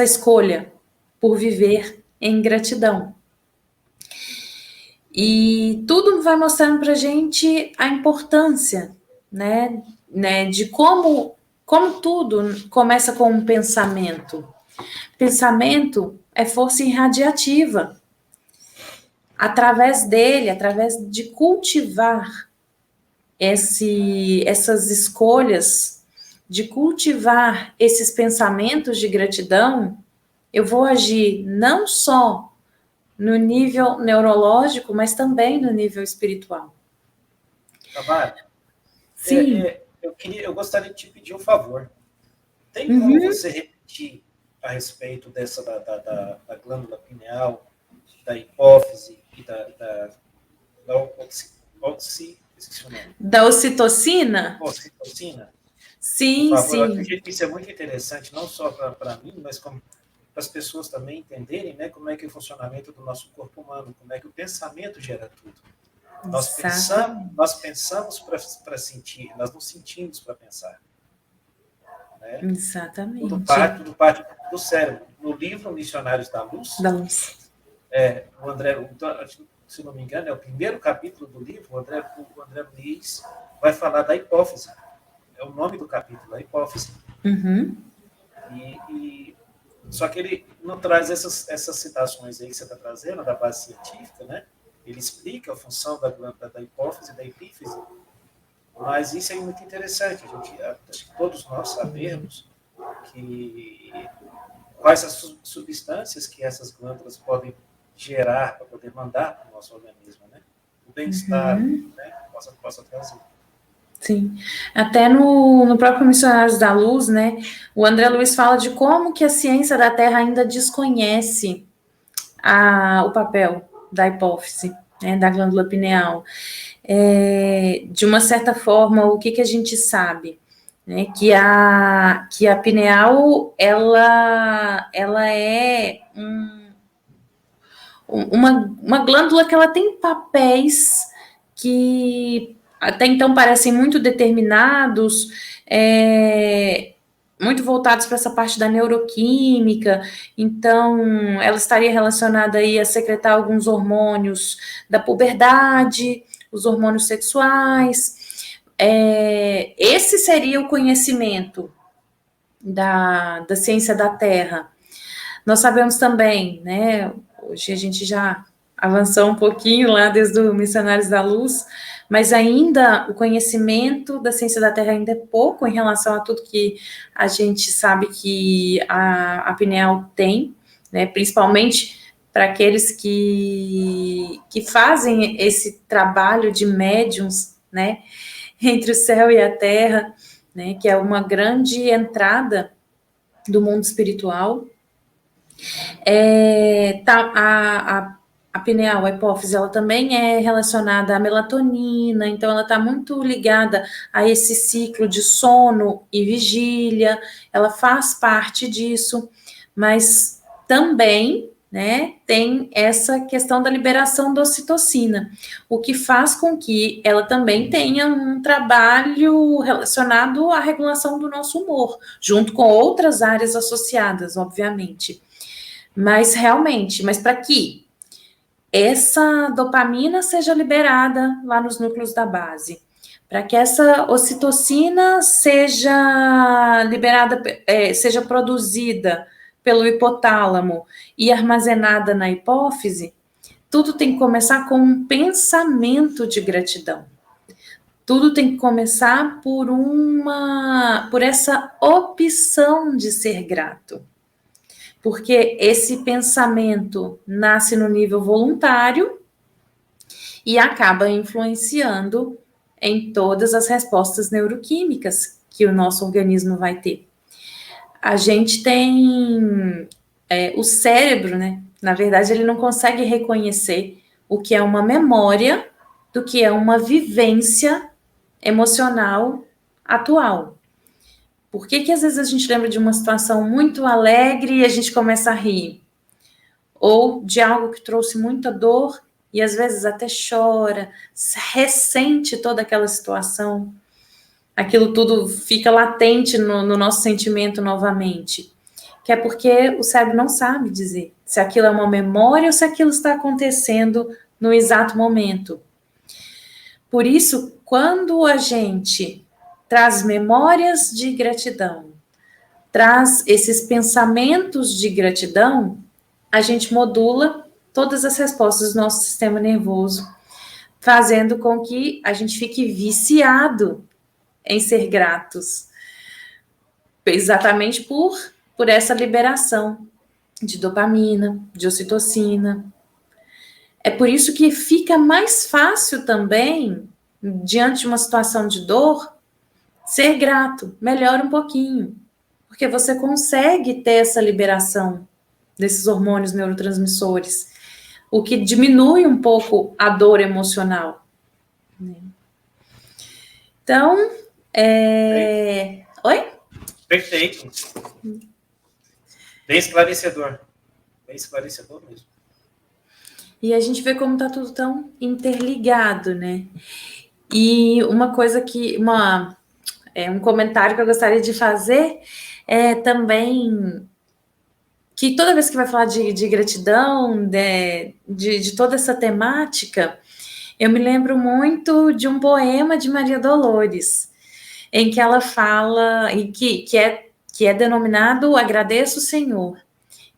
escolha por viver em gratidão. E tudo vai mostrando para a gente a importância, né, de como tudo começa com um pensamento. Pensamento é força irradiativa. Através dele, através de cultivar essas escolhas, de cultivar esses pensamentos de gratidão, eu vou agir não só no nível neurológico, mas também no nível espiritual. Tamara, Sim. Eu gostaria de te pedir um favor. Tem como você repetir a respeito dessa da glândula pineal, da hipófise e da esqueci o nome. Da ocitocina? Ocitocina. Sim, Por favor, eu sim. acredito que isso é muito interessante, não só para mim, mas como para as pessoas também entenderem, né, como é que é o funcionamento do nosso corpo humano, como é que o pensamento gera tudo. Nós pensamos para sentir, nós não sentimos para pensar. Né? Exatamente. Tudo parte do cérebro. No livro Missionários da Luz, o André, se não me engano, é o primeiro capítulo do livro, o André Luiz vai falar da hipófise. É o nome do capítulo, a hipófise. Uhum. Só que ele não traz essas citações aí que você está trazendo, da base científica, né? Ele explica a função da glândula da hipófise e da epífise, mas isso é muito interessante. Acho que todos nós sabemos quais as substâncias que essas glândulas podem gerar para poder mandar para o nosso organismo, né? O bem-estar, né? Possa trazer. Sim. Até no próprio Missionários da Luz, né, o André Luiz fala de como que a ciência da Terra ainda desconhece o papel da hipófise, né, da glândula pineal. De uma certa forma, o que a gente sabe? Né, que a pineal, ela é uma glândula que ela tem papéis que até então parecem muito determinados, muito voltados para essa parte da neuroquímica. Então, ela estaria relacionada aí a secretar alguns hormônios da puberdade, os hormônios sexuais. Esse seria o conhecimento da ciência da Terra. Nós sabemos também, né, hoje a gente já avançou um pouquinho lá desde o Missionários da Luz, mas ainda o conhecimento da ciência da Terra ainda é pouco em relação a tudo que a gente sabe que a pineal tem, né, principalmente para aqueles que fazem esse trabalho de médiums, né, entre o céu e a terra, né, que é uma grande entrada do mundo espiritual. A pineal, a hipófise, ela também é relacionada à melatonina, então ela está muito ligada a esse ciclo de sono e vigília, ela faz parte disso, mas também, né, tem essa questão da liberação da ocitocina, o que faz com que ela também tenha um trabalho relacionado à regulação do nosso humor, junto com outras áreas associadas, obviamente. Mas realmente, para que essa dopamina seja liberada lá nos núcleos da base, para que essa ocitocina seja liberada, seja produzida pelo hipotálamo e armazenada na hipófise, tudo tem que começar com um pensamento de gratidão. Tudo tem que começar por essa opção de ser grato. Porque esse pensamento nasce no nível voluntário e acaba influenciando em todas as respostas neuroquímicas que o nosso organismo vai ter. A gente tem o cérebro, né? Na verdade, ele não consegue reconhecer o que é uma memória do que é uma vivência emocional atual. Por que às vezes a gente lembra de uma situação muito alegre e a gente começa a rir? Ou de algo que trouxe muita dor e às vezes até chora, ressente toda aquela situação. Aquilo tudo fica latente no nosso sentimento novamente. Que é porque o cérebro não sabe dizer se aquilo é uma memória ou se aquilo está acontecendo no exato momento. Por isso, quando a gente traz memórias de gratidão, traz esses pensamentos de gratidão, a gente modula todas as respostas do nosso sistema nervoso, fazendo com que a gente fique viciado em ser gratos, exatamente por essa liberação de dopamina, de ocitocina. É por isso que fica mais fácil também, diante de uma situação de dor, ser grato, melhora um pouquinho, porque você consegue ter essa liberação desses hormônios neurotransmissores. o que diminui um pouco a dor emocional. Então, Oi? Perfeito. Bem esclarecedor. Bem esclarecedor mesmo. E a gente vê como está tudo tão interligado, né? E uma coisa um comentário que eu gostaria de fazer é também que toda vez que vai falar de gratidão, de toda essa temática, eu me lembro muito de um poema de Maria Dolores, em que ela fala, e que é denominado Agradeço, Senhor.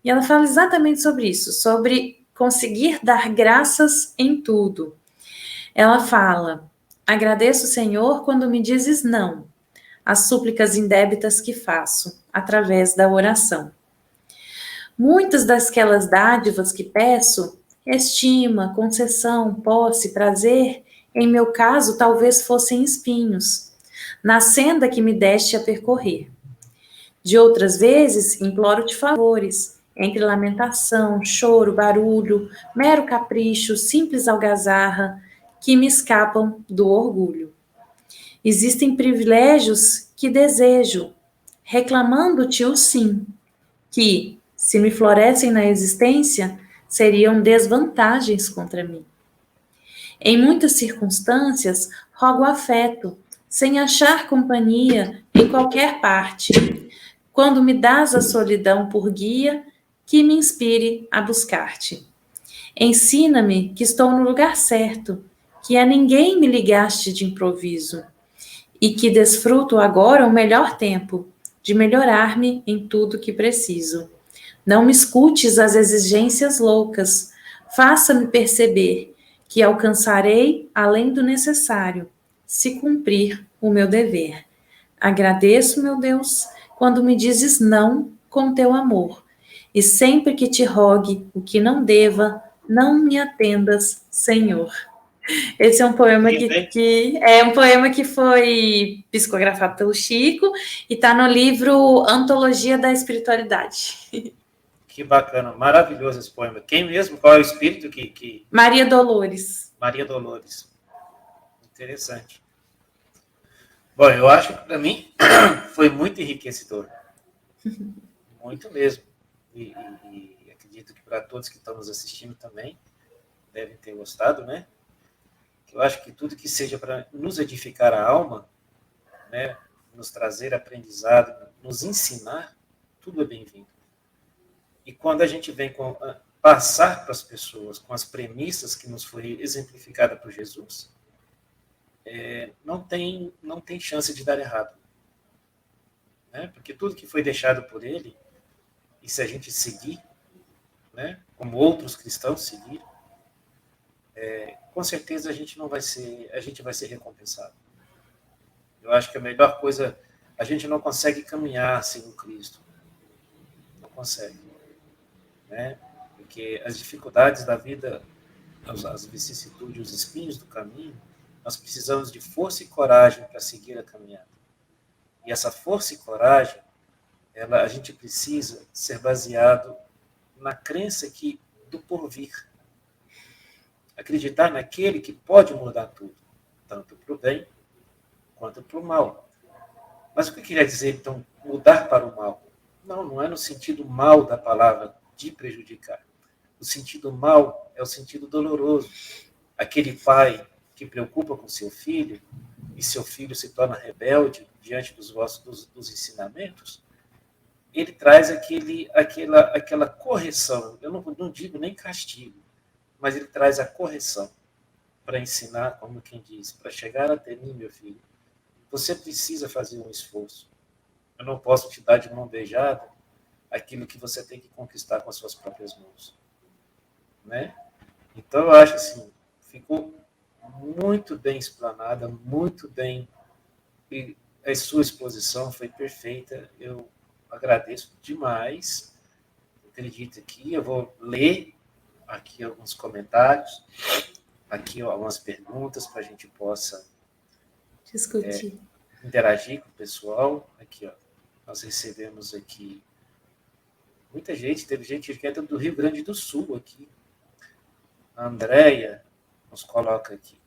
E ela fala exatamente sobre isso, sobre conseguir dar graças em tudo. Ela fala: agradeço, Senhor, quando me dizes não, as súplicas indébitas que faço, através da oração. Muitas daquelas dádivas que peço, estima, concessão, posse, prazer, em meu caso, talvez fossem espinhos, na senda que me deste a percorrer. De outras vezes, imploro-te favores, entre lamentação, choro, barulho, mero capricho, simples algazarra, que me escapam do orgulho. Existem privilégios que desejo, reclamando-te o sim, que, se me florescem na existência, seriam desvantagens contra mim. Em muitas circunstâncias, rogo afeto, sem achar companhia em qualquer parte. Quando me dás a solidão por guia, que me inspire a buscar-te. Ensina-me que estou no lugar certo, que a ninguém me ligaste de improviso, e que desfruto agora o melhor tempo de melhorar-me em tudo que preciso. Não me escutes as exigências loucas, faça-me perceber que alcançarei além do necessário, se cumprir o meu dever. Agradeço, meu Deus, quando me dizes não com teu amor, e sempre que te rogue o que não deva, não me atendas, Senhor. Esse é um poema que é um poema que foi psicografado pelo Chico e está no livro Antologia da Espiritualidade. Que bacana, maravilhoso esse poema. Quem mesmo? Qual é o espírito que... Maria Dolores. Maria Dolores. Interessante. Bom, eu acho que para mim foi muito enriquecedor. Muito mesmo. E acredito que para todos que estão nos assistindo também devem ter gostado, né? Eu acho que tudo que seja para nos edificar a alma, né, nos trazer aprendizado, nos ensinar, tudo é bem-vindo. E quando a gente vem passar para as pessoas com as premissas que nos foi exemplificada por Jesus, não tem chance de dar errado. Né? Porque tudo que foi deixado por ele, e se a gente seguir, né, como outros cristãos seguiram, com certeza a gente vai ser recompensado. Eu acho que a melhor coisa, a gente não consegue caminhar sem o Cristo. Não consegue. Né? Porque as dificuldades da vida, as vicissitudes, os espinhos do caminho, nós precisamos de força e coragem para seguir a caminhada. E essa força e coragem, a gente precisa ser baseado na crença do porvir. Acreditar naquele que pode mudar tudo, tanto para o bem quanto para o mal. Mas o que quer dizer, então, mudar para o mal? Não é no sentido mal da palavra de prejudicar. O sentido mal é o sentido doloroso. Aquele pai que preocupa com seu filho e seu filho se torna rebelde diante dos ensinamentos, ele traz aquela correção. Eu não digo nem castigo, mas ele traz a correção para ensinar, como quem diz, para chegar até mim, meu filho, você precisa fazer um esforço. Eu não posso te dar de mão beijada aquilo que você tem que conquistar com as suas próprias mãos. Né? Então, eu acho assim, ficou muito bem explanada, muito bem, e a sua exposição foi perfeita. Eu agradeço demais. Acredito que eu vou ler aqui alguns comentários, aqui algumas perguntas para a gente possa discutir, interagir com o pessoal. Aqui, ó, nós recebemos aqui muita gente, teve gente que é do Rio Grande do Sul aqui. A Andréia nos coloca aqui.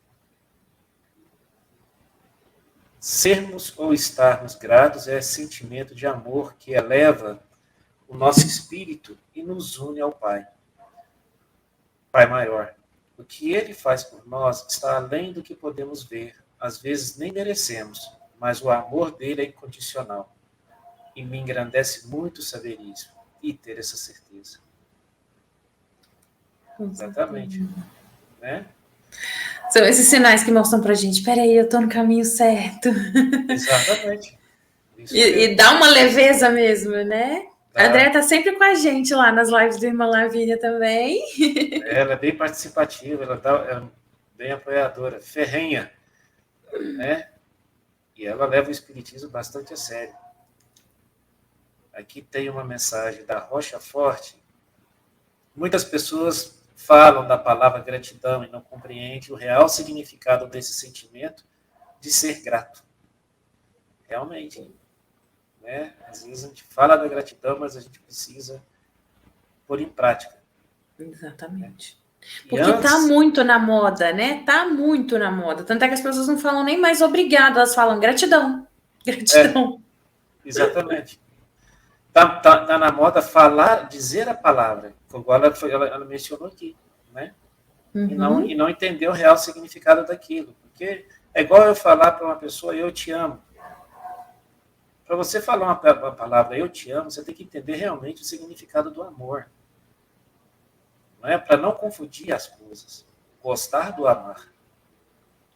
Sermos ou estarmos gratos é sentimento de amor que eleva o nosso espírito e nos une ao Pai, Pai maior. O que Ele faz por nós está além do que podemos ver. Às vezes nem merecemos, mas o amor dele é incondicional. E me engrandece muito saber isso e ter essa certeza. Exatamente. Né? São esses sinais que mostram pra gente, peraí, eu tô no caminho certo. Exatamente. E dá uma leveza mesmo, né? Tá. A Andréia tá sempre com a gente lá nas lives do Irmã Lavínia também. Ela é bem participativa, ela é bem apoiadora, ferrenha, né? E ela leva o espiritismo bastante a sério. Aqui tem uma mensagem da Rocha Forte. Muitas pessoas falam da palavra gratidão e não compreendem o real significado desse sentimento de ser grato. Realmente, né? Às vezes a gente fala da gratidão, mas a gente precisa pôr em prática. Exatamente. Né? Porque tá muito na moda, né? Tá muito na moda. Tanto é que as pessoas não falam nem mais obrigado, elas falam gratidão. Gratidão. Exatamente. Tá na moda falar, dizer a palavra, igual ela mencionou aqui, né? Uhum. E não entender o real significado daquilo. Porque é igual eu falar para uma pessoa, eu te amo. Para você falar uma palavra, eu te amo, você tem que entender realmente o significado do amor. Não é? Para não confundir as coisas. Gostar do amar.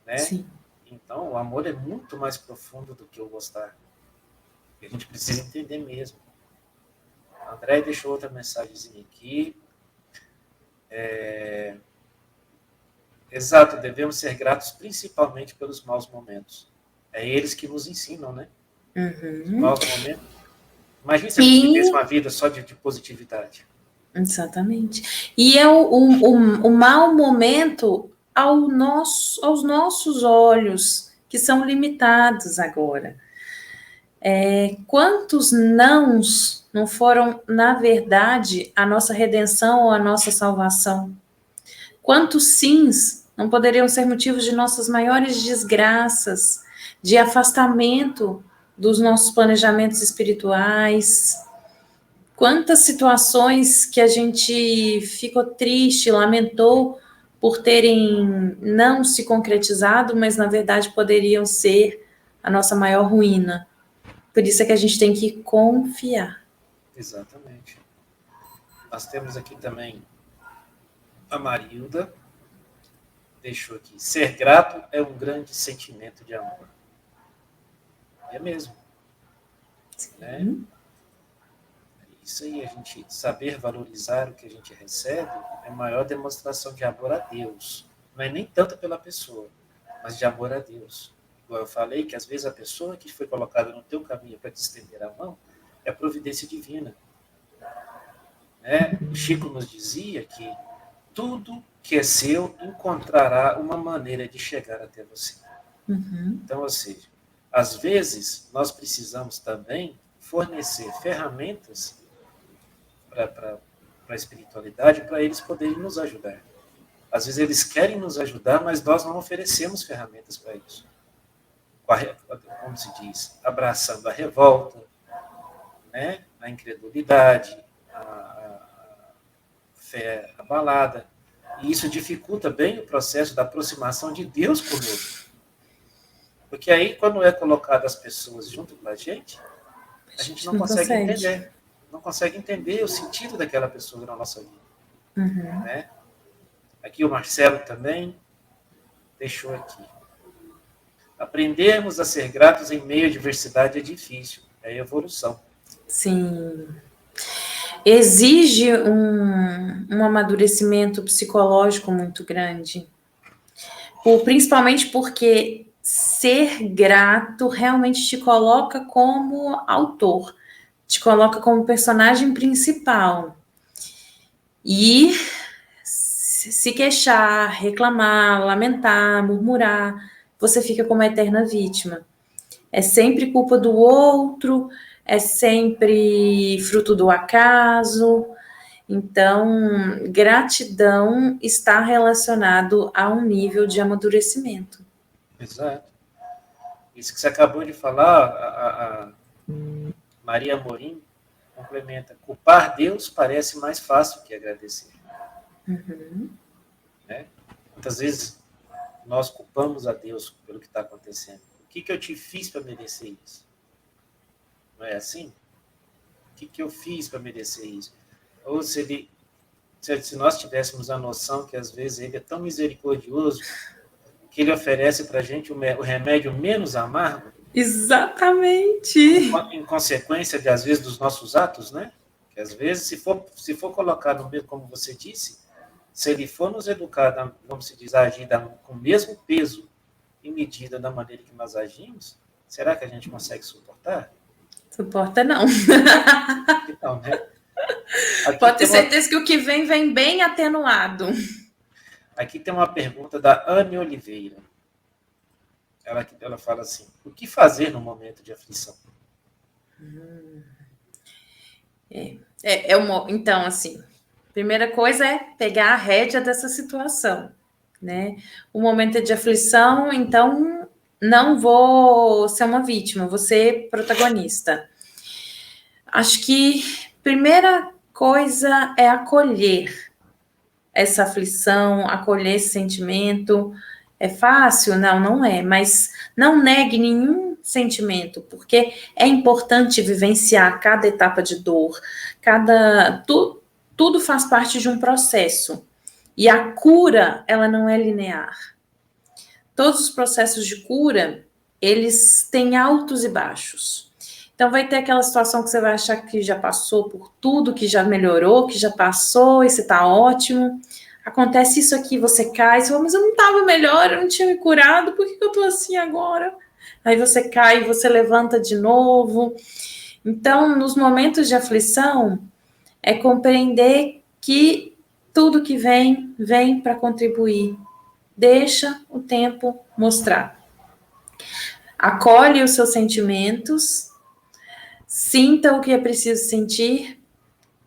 Né? Sim. Então, o amor é muito mais profundo do que o gostar. E a gente precisa entender mesmo. A André deixou outra mensagenzinha aqui. Exato, devemos ser gratos principalmente pelos maus momentos. É eles que nos ensinam, né? Uhum. Os maus momentos. Imagina se a gente tivesse uma vida só de positividade. Exatamente. E é o mau momento aos nossos olhos, que são limitados agora. Quantos nãos não foram, na verdade, a nossa redenção ou a nossa salvação? Quantos sims não poderiam ser motivos de nossas maiores desgraças, de afastamento dos nossos planejamentos espirituais? Quantas situações que a gente ficou triste, lamentou por terem não se concretizado, mas na verdade poderiam ser a nossa maior ruína. Por isso é que a gente tem que confiar. Exatamente. Nós temos aqui também a Marilda, deixou aqui, ser grato é um grande sentimento de amor. É mesmo. Né? Isso aí, a gente saber valorizar o que a gente recebe é a maior demonstração de amor a Deus. Não é nem tanto pela pessoa, mas de amor a Deus. Igual eu falei, que às vezes a pessoa que foi colocada no teu caminho para te estender a mão é a providência divina. Né? O Chico nos dizia que tudo que é seu encontrará uma maneira de chegar até você. Uhum. Então, ou seja, às vezes nós precisamos também fornecer ferramentas para a espiritualidade, para eles poderem nos ajudar. Às vezes eles querem nos ajudar, mas nós não oferecemos ferramentas para isso. Como se diz, abraçando a revolta, né? A incredulidade, a fé abalada. E isso dificulta bem o processo da aproximação de Deus conosco. Porque aí, quando é colocado as pessoas junto com a gente não consegue entender. Não consegue entender o sentido daquela pessoa na nossa vida. Uhum. Né? Aqui o Marcelo também deixou aqui. Aprendermos a ser gratos em meio à diversidade é difícil. É evolução. Sim. Exige um amadurecimento psicológico muito grande. Principalmente porque ser grato realmente te coloca como autor, te coloca como personagem principal. E se queixar, reclamar, lamentar, murmurar, você fica como a eterna vítima. É sempre culpa do outro, é sempre fruto do acaso. Então, gratidão está relacionado a um nível de amadurecimento. Exato. Isso que você acabou de falar, a Maria Amorim complementa. Culpar Deus parece mais fácil que agradecer. Uhum. Né? Muitas vezes nós culpamos a Deus pelo que está acontecendo. O que eu te fiz para merecer isso? Não é assim? O que eu fiz para merecer isso? Ou se nós tivéssemos a noção que às vezes ele é tão misericordioso que ele oferece para a gente o remédio menos amargo. Exatamente. Em consequência, às vezes, dos nossos atos, né? Que às vezes, se for colocar no mesmo, como você disse, se ele for nos educar, vamos se dizer, agir com o mesmo peso e medida da maneira que nós agimos, será que a gente consegue suportar? Suporta não. Então, né? Pode ter certeza que o que vem bem atenuado. Aqui tem uma pergunta da Anne Oliveira. Ela fala assim, o que fazer no momento de aflição? Então, assim, primeira coisa é pegar a rédea dessa situação, né? O momento de aflição, então, não vou ser uma vítima, vou ser protagonista. Acho que primeira coisa é acolher essa aflição, acolher esse sentimento. É fácil? Não, não é, mas não negue nenhum sentimento, porque é importante vivenciar cada etapa de dor, tudo faz parte de um processo. E a cura, ela não é linear. Todos os processos de cura, eles têm altos e baixos. Então vai ter aquela situação que você vai achar que já passou por tudo, que já melhorou, que já passou, e você tá ótimo. Acontece isso aqui, você cai, você fala, mas eu não estava melhor, eu não tinha me curado, por que eu tô assim agora? Aí você cai, você levanta de novo. Então, nos momentos de aflição, é compreender que tudo que vem para contribuir. Deixa o tempo mostrar. Acolhe os seus sentimentos, sinta o que é preciso sentir,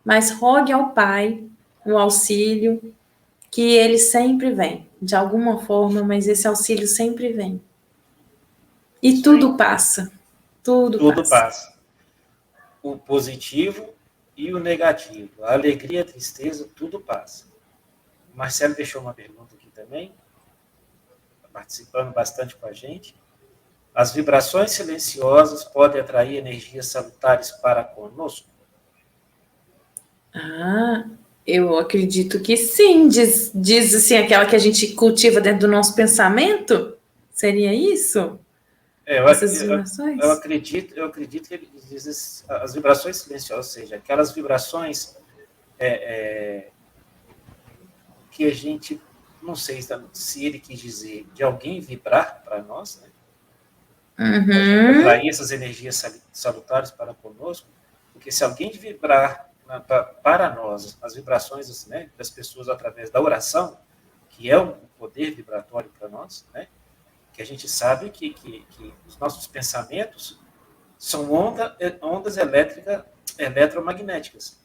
mas rogue ao Pai o auxílio, que ele sempre vem, de alguma forma, mas esse auxílio sempre vem. E Isso tudo aí. passa. Tudo passa. O positivo e o negativo. A alegria, a tristeza, tudo passa. O Marcelo deixou uma pergunta aqui também, participando bastante com a gente. As vibrações silenciosas podem atrair energias salutares para conosco? Eu acredito que sim. Diz assim, aquela que a gente cultiva dentro do nosso pensamento? Seria isso? Essas vibrações? Eu acredito que ele diz as vibrações silenciosas, ou seja, aquelas vibrações que a gente, não sei se ele quis dizer de alguém vibrar para nós, né? Uhum. Atrair essas energias salutares para conosco, porque se alguém vibrar para nós, as vibrações, né, das pessoas através da oração, que é um poder vibratório para nós, né, que a gente sabe que os nossos pensamentos são ondas eletromagnéticas,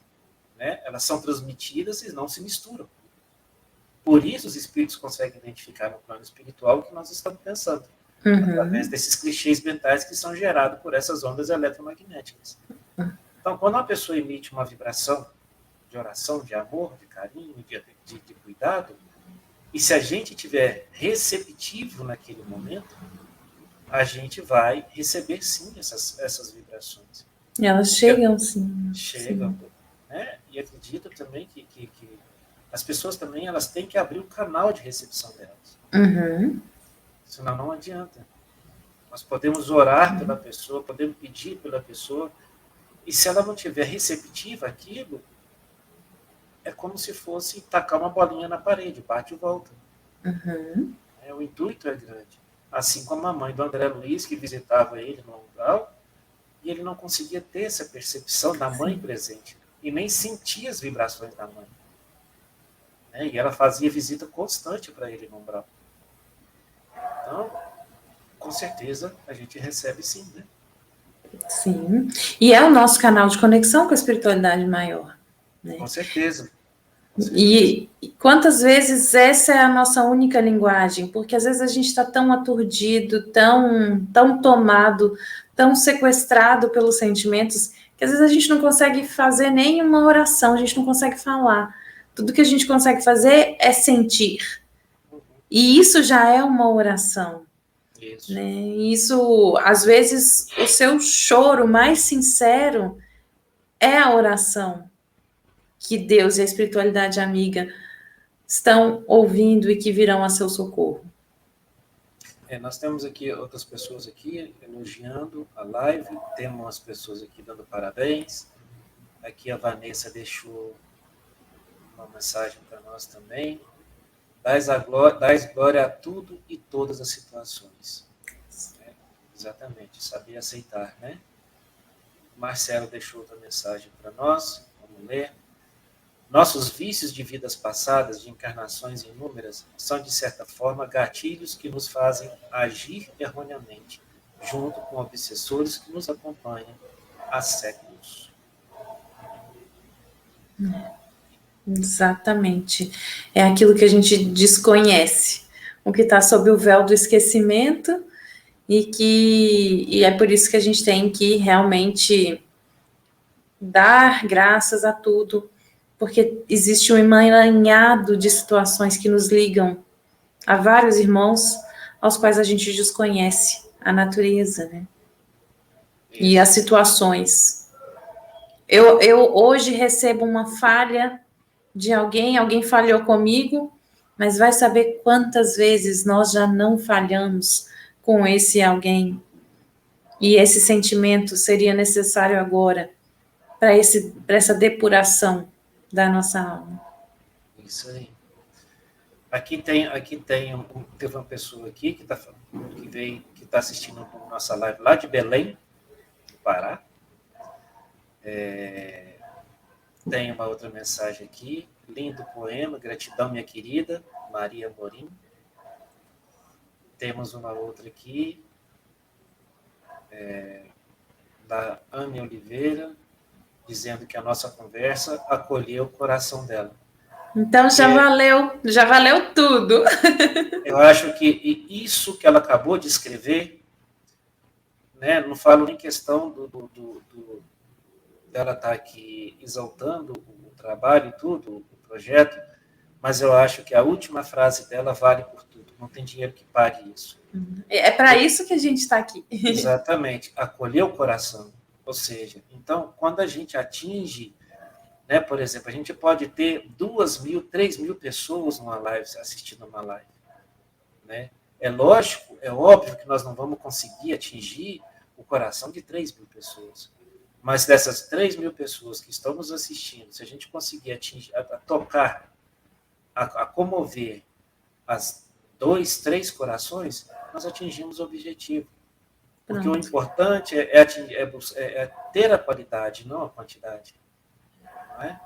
né, elas são transmitidas e não se misturam. Por isso os espíritos conseguem identificar no plano espiritual o que nós estamos pensando, através desses clichês mentais que são gerados por essas ondas eletromagnéticas. Então, quando uma pessoa emite uma vibração de oração, de amor, de carinho, de cuidado, e se a gente estiver receptivo naquele momento, a gente vai receber, sim, essas vibrações. Elas chegam, sim. Chegam. Sim. Né? E acredito também que as pessoas também elas têm que abrir o canal de recepção delas. Uhum. Senão não adianta. Nós podemos orar pela pessoa, podemos pedir pela pessoa, e se ela não tiver receptiva àquilo, é como se fosse tacar uma bolinha na parede, bate e volta. Uhum. O intuito é grande. Assim como a mãe do André Luiz, que visitava ele no umbral, e ele não conseguia ter essa percepção da mãe presente, e nem sentia as vibrações da mãe. E ela fazia visita constante para ele no umbral. Então, com certeza, a gente recebe sim, né? Sim. E é o nosso canal de conexão com a espiritualidade maior. né? Com certeza. E quantas vezes essa é a nossa única linguagem? Porque às vezes a gente está tão aturdido, tão tomado, tão sequestrado pelos sentimentos, que às vezes a gente não consegue fazer nenhuma oração, a gente não consegue falar. Tudo que a gente consegue fazer é sentir. E isso já é uma oração. Isso. Né? Isso, às vezes, o seu choro mais sincero é a oração que Deus e a espiritualidade amiga estão ouvindo e que virão a seu socorro. Nós temos aqui outras pessoas aqui elogiando a live, temos umas pessoas aqui dando parabéns. Aqui a Vanessa deixou uma mensagem para nós também. Dás glória a tudo e todas as situações. Exatamente, saber aceitar, né? Marcelo deixou outra mensagem para nós, vamos ler. Nossos vícios de vidas passadas, de encarnações inúmeras, são, de certa forma, gatilhos que nos fazem agir erroneamente, junto com obsessores que nos acompanham há séculos. Exatamente. É aquilo que a gente desconhece, o que está sob o véu do esquecimento, e é por isso que a gente tem que realmente dar graças a tudo, porque existe um emaranhado de situações que nos ligam a vários irmãos aos quais a gente desconhece a natureza, né? E as situações. Eu hoje recebo uma falha de alguém falhou comigo, mas vai saber quantas vezes nós já não falhamos com esse alguém. E esse sentimento seria necessário agora para essa depuração da nossa alma. Isso aí. Aqui teve uma pessoa aqui que está assistindo a nossa live lá de Belém, do Pará. Tem uma outra mensagem aqui. Lindo poema, gratidão, minha querida Maria Morim. Temos uma outra aqui, da Anne Oliveira, dizendo que a nossa conversa acolheu o coração dela. Então já valeu tudo. Eu acho que isso que ela acabou de escrever, né, não falo em questão dela estar aqui exaltando o trabalho e tudo, o projeto, mas eu acho que a última frase dela vale por tudo. Não tem dinheiro que pague isso. É para isso que a gente está aqui. Exatamente, acolher o coração. Ou seja, então, quando a gente atinge, né, por exemplo, a gente pode ter 2.000, 3.000 pessoas numa live, assistindo uma live. Né? É lógico, é óbvio que nós não vamos conseguir atingir o coração de 3.000 pessoas. Mas dessas 3.000 pessoas que estão nos assistindo, se a gente conseguir atingir, a tocar, a comover as 2, 3 corações, nós atingimos o objetivo. Porque o importante é ter a qualidade, não a quantidade. Não é?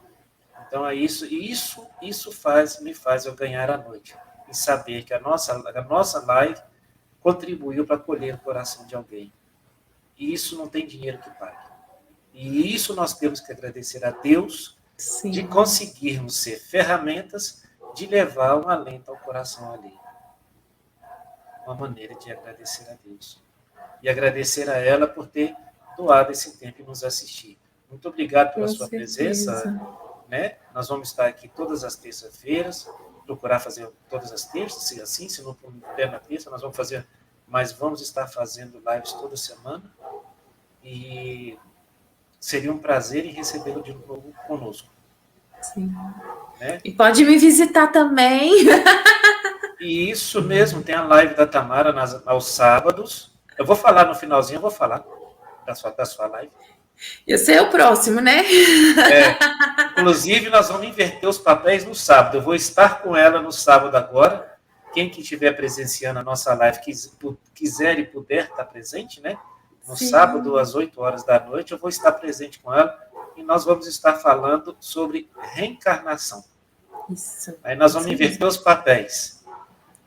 Então é isso, e isso me faz eu ganhar a noite. E saber que a nossa live contribuiu para acolher o coração de alguém. E isso não tem dinheiro que pague. E isso nós temos que agradecer a Deus. Sim. De conseguirmos ser ferramentas de levar um alento ao coração alheio. Uma maneira de agradecer a Deus. E agradecer a ela por ter doado esse tempo e nos assistir. Muito obrigado pela sua presença. Né? Nós vamos estar aqui todas as terças-feiras, procurar fazer todas as terças, se assim, se não puder na terça, nós vamos fazer, mas vamos estar fazendo lives toda semana. E seria um prazer em recebê-lo de novo conosco. Sim. Né? E pode me visitar também. E isso mesmo, tem a live da Tamara aos sábados. Eu vou falar no finalzinho, eu vou falar da sua live. Esse é o próximo, né? Inclusive, nós vamos inverter os papéis no sábado. Eu vou estar com ela no sábado agora. Quem que estiver presenciando a nossa live, quiser e puder estar presente, né? No sábado, às 8 horas da noite, eu vou estar presente com ela e nós vamos estar falando sobre reencarnação. Isso. Aí nós vamos inverter os papéis.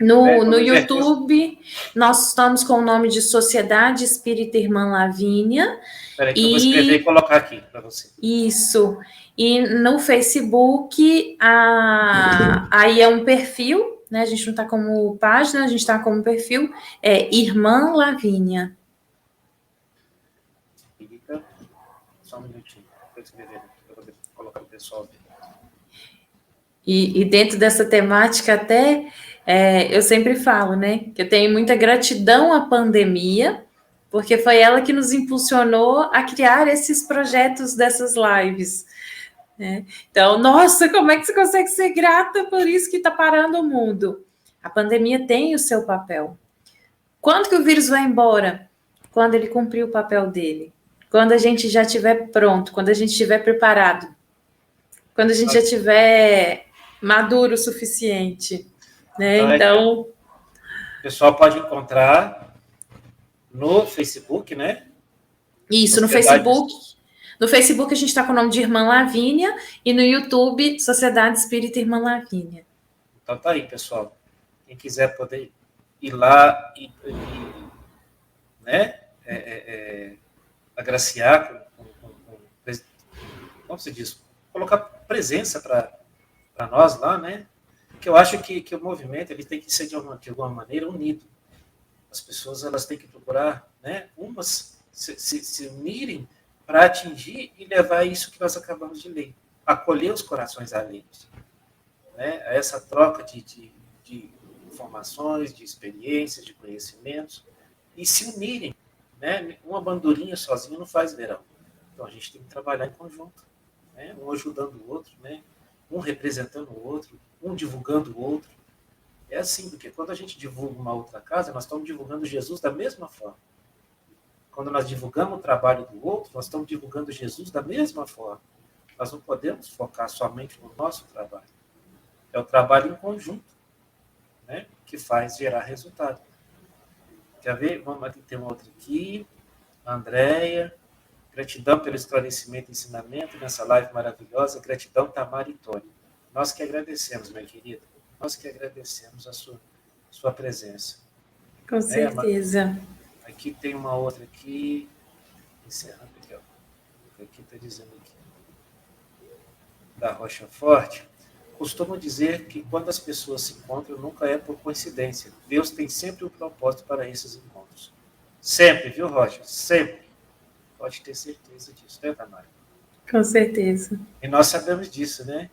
No YouTube, nós estamos com o nome de Sociedade Espírita Irmã Lavínia. Espera aí que eu vou escrever e colocar aqui para você. Isso. E no Facebook, aí é um perfil, né? A gente não está como página, a gente está como perfil, é Irmã Lavínia. Fica só um minutinho, para eu escrever aqui, para poder colocar o pessoal ver. E dentro dessa temática até, eu sempre falo, né? Que eu tenho muita gratidão à pandemia, porque foi ela que nos impulsionou a criar esses projetos dessas lives. Né? Então, nossa, como é que você consegue ser grata por isso que está parando o mundo? A pandemia tem o seu papel. Quando que o vírus vai embora? Quando ele cumprir o papel dele. Quando a gente já estiver pronto, quando a gente estiver preparado. Quando a gente já estiver maduro o suficiente. Né? Então... O pessoal pode encontrar no Facebook, né? Isso, no Facebook. No Facebook a gente está com o nome de Irmã Lavínia e no YouTube, Sociedade Espírita Irmã Lavínia. Então tá aí, pessoal. Quem quiser poder ir lá e né, agraciar como se diz, colocar presença para nós lá, né? Porque eu acho que o movimento ele tem que ser de alguma maneira unido. As pessoas elas têm que procurar, né? Umas se unirem para atingir e levar isso que nós acabamos de ler, acolher os corações alheios, né? Essa troca de informações, de experiências, de conhecimentos e se unirem, né? Uma bandurinha sozinha não faz verão. Então a gente tem que trabalhar em conjunto, né? Um ajudando o outro, né? Um representando o outro, um divulgando o outro. É assim, porque quando a gente divulga uma outra casa, nós estamos divulgando Jesus da mesma forma. Quando nós divulgamos o trabalho do outro, nós estamos divulgando Jesus da mesma forma. Nós não podemos focar somente no nosso trabalho. É o trabalho em conjunto, né, que faz gerar resultado. Quer ver? Vamos aqui, tem uma outra aqui. Andréia. Gratidão pelo esclarecimento e ensinamento nessa live maravilhosa. Gratidão, Tamara e Tony. Nós que agradecemos, minha querida. Nós que agradecemos a sua presença. Com certeza. Aqui tem uma outra aqui. Encerrando aqui, ó. Aqui está dizendo aqui. Da Rocha Forte. Costumo dizer que quando as pessoas se encontram, nunca é por coincidência. Deus tem sempre um propósito para esses encontros. Sempre, viu, Rocha? Sempre. Pode ter certeza disso, né, Tamara? Com certeza. E nós sabemos disso, né?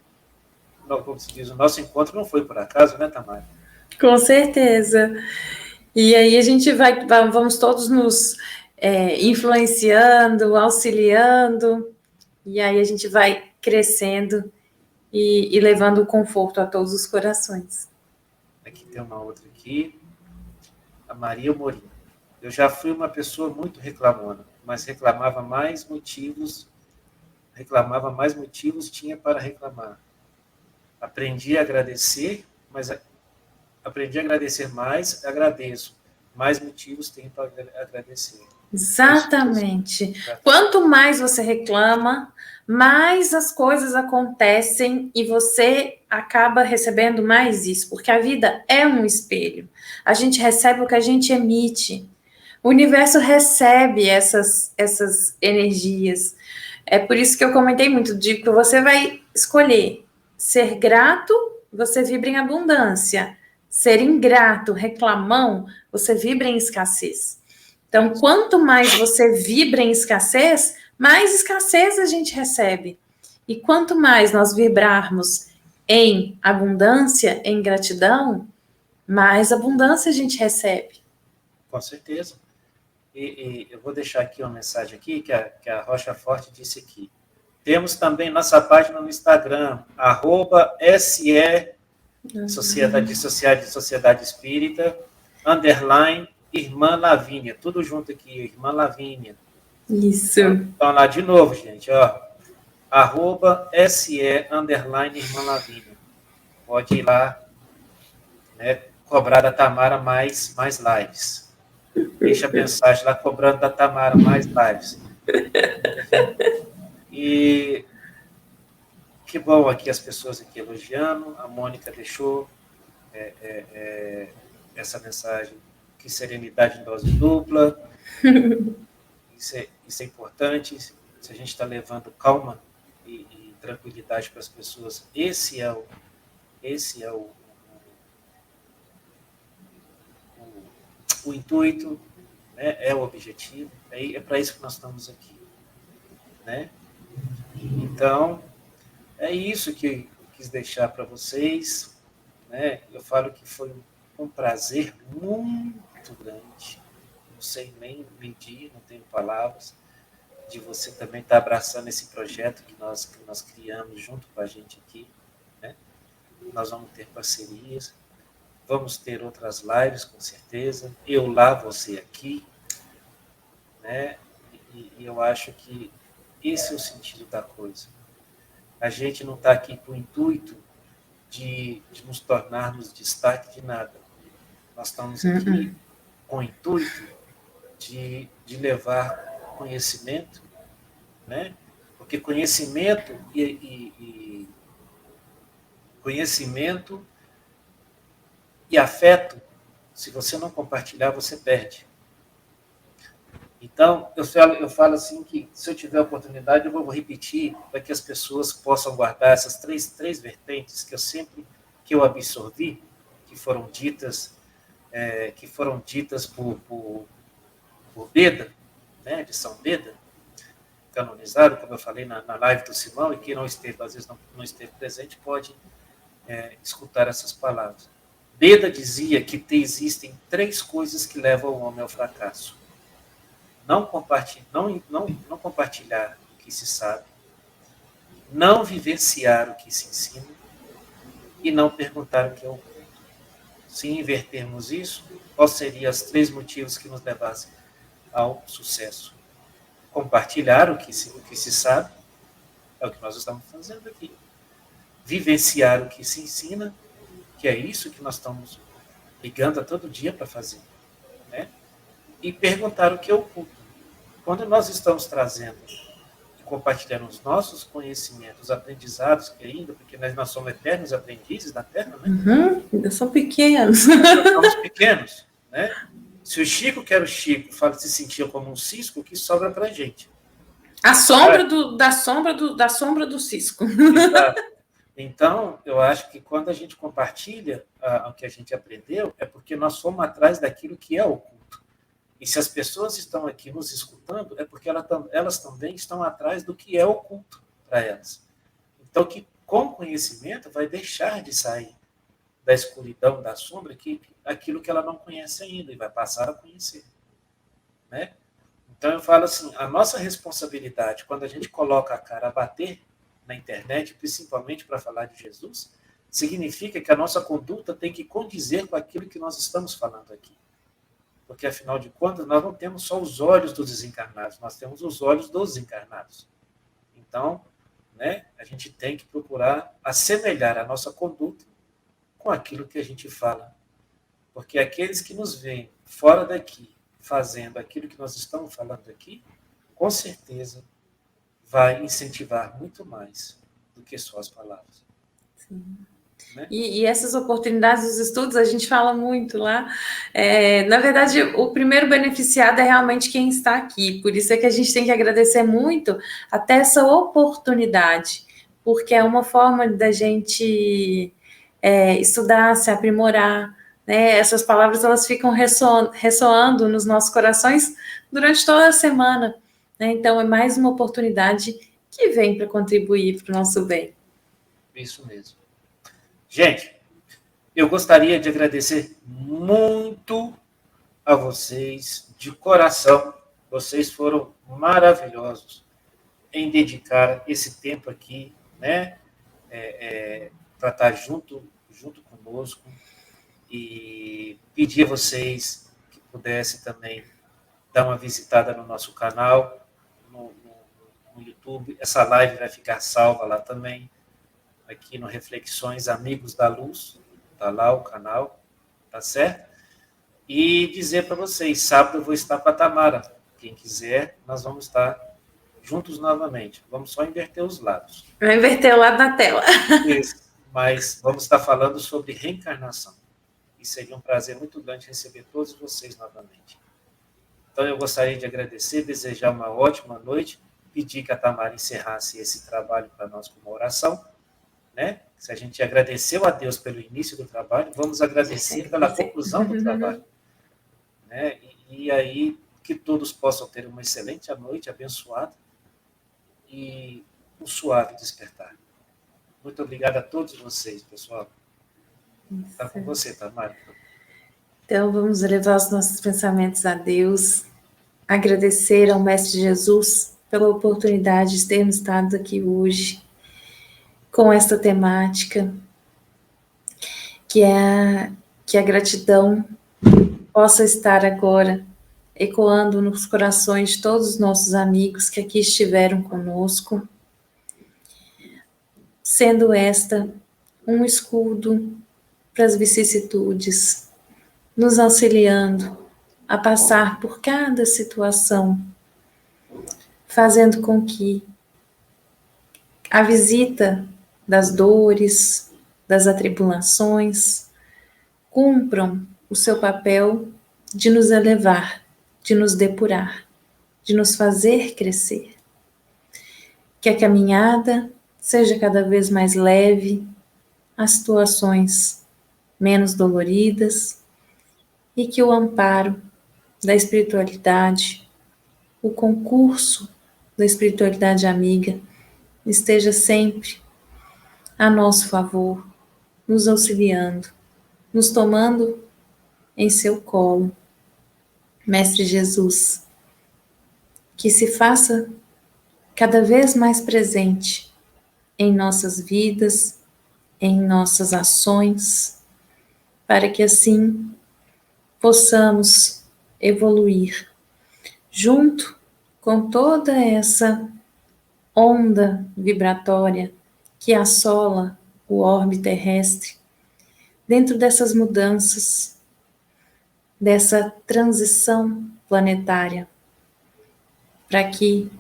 Como se diz, o nosso encontro não foi por acaso, né, Tamara? Com certeza. E aí a gente vamos todos nos influenciando, auxiliando, e aí a gente vai crescendo e levando o conforto a todos os corações. Aqui tem uma outra aqui, a Maria Morim. Eu já fui uma pessoa muito reclamona, mas reclamava mais motivos tinha para reclamar. Aprendi a agradecer mais, agradeço. Mais motivos tenho para agradecer. Exatamente. Quanto mais você reclama, mais as coisas acontecem e você acaba recebendo mais isso, porque a vida é um espelho. A gente recebe o que a gente emite. O universo recebe essas energias. É por isso que eu comentei muito, de que você vai escolher ser grato, você vibra em abundância. Ser ingrato, reclamão, você vibra em escassez. Então, quanto mais você vibra em escassez, mais escassez a gente recebe. E quanto mais nós vibrarmos em abundância, em gratidão, mais abundância a gente recebe. Com certeza. E eu vou deixar aqui uma mensagem aqui, que a Rocha Forte disse aqui. Temos também nossa página no Instagram, @SE Sociedade Espírita, _ Irmã Lavínia, tudo junto aqui, Irmã Lavínia. Isso. Então lá de novo, gente, ó, @SE _ Irmã Lavínia. Pode ir lá, né, cobrar da Tamara mais lives. Deixa a mensagem lá cobrando da Tamara mais lives. E que bom aqui as pessoas aqui elogiando. A Mônica deixou essa mensagem, que serenidade em dose dupla, isso é importante, se a gente está levando calma e tranquilidade para as pessoas, esse é o intuito, né? É o objetivo, é para isso que nós estamos aqui, né? Então, é isso que eu quis deixar para vocês, né? Eu falo que foi um prazer muito grande, não sei nem medir, não tenho palavras, de você também estar abraçando esse projeto que nós criamos junto com a gente aqui, né? Nós vamos ter parcerias, vamos ter outras lives, com certeza, eu lá, você aqui, né? E eu acho que esse é o sentido da coisa. A gente não está aqui com o intuito de nos tornarmos destaque de nada. Nós estamos aqui com o intuito de levar conhecimento, né? Porque conhecimento conhecimento e afeto, se você não compartilhar, você perde. Então, eu falo assim que, se eu tiver oportunidade, eu vou repetir para que as pessoas possam guardar essas três vertentes que eu absorvi, que foram ditas por Beda, né, de São Beda, canonizado, como eu falei na live do Simão, e quem não esteve, às vezes não esteve presente, pode escutar essas palavras. Beda dizia que existem 3 coisas que levam o homem ao fracasso: não compartilhar o que se sabe, não vivenciar o que se ensina e não perguntar o que é oculto. Se invertermos isso, quais seriam os 3 motivos que nos levassem ao sucesso? Compartilhar o que se sabe, é o que nós estamos fazendo aqui. Vivenciar o que se ensina, que é isso que nós estamos ligando a todo dia para fazer, né? E perguntar o que é oculto. Quando nós estamos trazendo e compartilhando os nossos conhecimentos, os aprendizados que ainda, porque nós somos eternos aprendizes da Terra, né? Ainda são pequenos. Somos pequenos, né? Se o Chico, que era o Chico, se sentia como um cisco, o que sobra para a gente? A sombra da sombra do cisco. Exato. Então, eu acho que quando a gente compartilha o que a gente aprendeu, é porque nós fomos atrás daquilo que é oculto. E se as pessoas estão aqui nos escutando, é porque elas também estão atrás do que é oculto para elas. Então, que com conhecimento vai deixar de sair da escuridão, da sombra, aquilo que ela não conhece ainda, e vai passar a conhecer, né? Então, eu falo assim, a nossa responsabilidade, quando a gente coloca a cara a bater na internet, principalmente para falar de Jesus, significa que a nossa conduta tem que condizer com aquilo que nós estamos falando aqui. Porque, afinal de contas, nós não temos só os olhos dos desencarnados, nós temos os olhos dos encarnados. Então, né, a gente tem que procurar assemelhar a nossa conduta com aquilo que a gente fala. Porque aqueles que nos veem fora daqui, fazendo aquilo que nós estamos falando aqui, com certeza vai incentivar muito mais do que só as palavras. Sim. Né? E essas oportunidades dos estudos, a gente fala muito lá. Na verdade, o primeiro beneficiado é realmente quem está aqui. Por isso é que a gente tem que agradecer muito até essa oportunidade, porque é uma forma da gente estudar, se aprimorar, né? Essas palavras elas ficam ressoando nos nossos corações durante toda a semana, né? Então, é mais uma oportunidade que vem para contribuir para o nosso bem. Isso mesmo. Gente, eu gostaria de agradecer muito a vocês, de coração. Vocês foram maravilhosos em dedicar esse tempo aqui, né, para estar junto conosco, e pedir a vocês que pudessem também dar uma visitada no nosso canal, no YouTube. Essa live vai ficar salva lá também, aqui no Reflexões Amigos da Luz, tá lá o canal, tá certo? E dizer para vocês, sábado eu vou estar com a Tamara, quem quiser, nós vamos estar juntos novamente, vamos só inverter os lados. Vai inverter o lado da tela. Isso, mas vamos estar falando sobre reencarnação. e seria um prazer muito grande receber todos vocês novamente. Então, eu gostaria de agradecer, desejar uma ótima noite, pedir que a Tamara encerrasse esse trabalho para nós com uma oração, né? Se a gente agradeceu a Deus pelo início do trabalho, vamos agradecer pela conclusão do trabalho, né? E aí, que todos possam ter uma excelente noite, abençoada, e um suave despertar. Muito obrigado a todos vocês, pessoal. Está com você, Tamara. Então, vamos levar os nossos pensamentos a Deus, agradecer ao Mestre Jesus pela oportunidade de termos estado aqui hoje com esta temática, que a gratidão possa estar agora ecoando nos corações de todos os nossos amigos que aqui estiveram conosco, sendo esta um escudo para as vicissitudes, nos auxiliando a passar por cada situação, fazendo com que a visita das dores, das atribulações, cumpram o seu papel de nos elevar, de nos depurar, de nos fazer crescer. Que a caminhada seja cada vez mais leve, as situações menos doloridas, e que o amparo da espiritualidade, o concurso da espiritualidade amiga, esteja sempre a nosso favor, nos auxiliando, nos tomando em seu colo. Mestre Jesus, que se faça cada vez mais presente em nossas vidas, em nossas ações, para que assim possamos evoluir junto com toda essa onda vibratória que assola o orbe terrestre, dentro dessas mudanças, dessa transição planetária, para que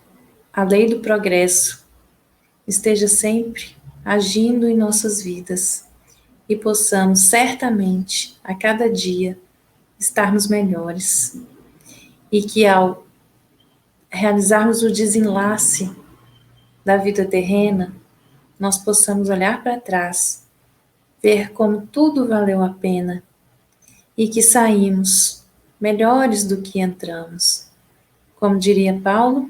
a lei do progresso esteja sempre agindo em nossas vidas e possamos certamente, a cada dia, estarmos melhores. E que ao realizarmos o desenlace da vida terrena, nós possamos olhar para trás, ver como tudo valeu a pena e que saímos melhores do que entramos. Como diria Paulo,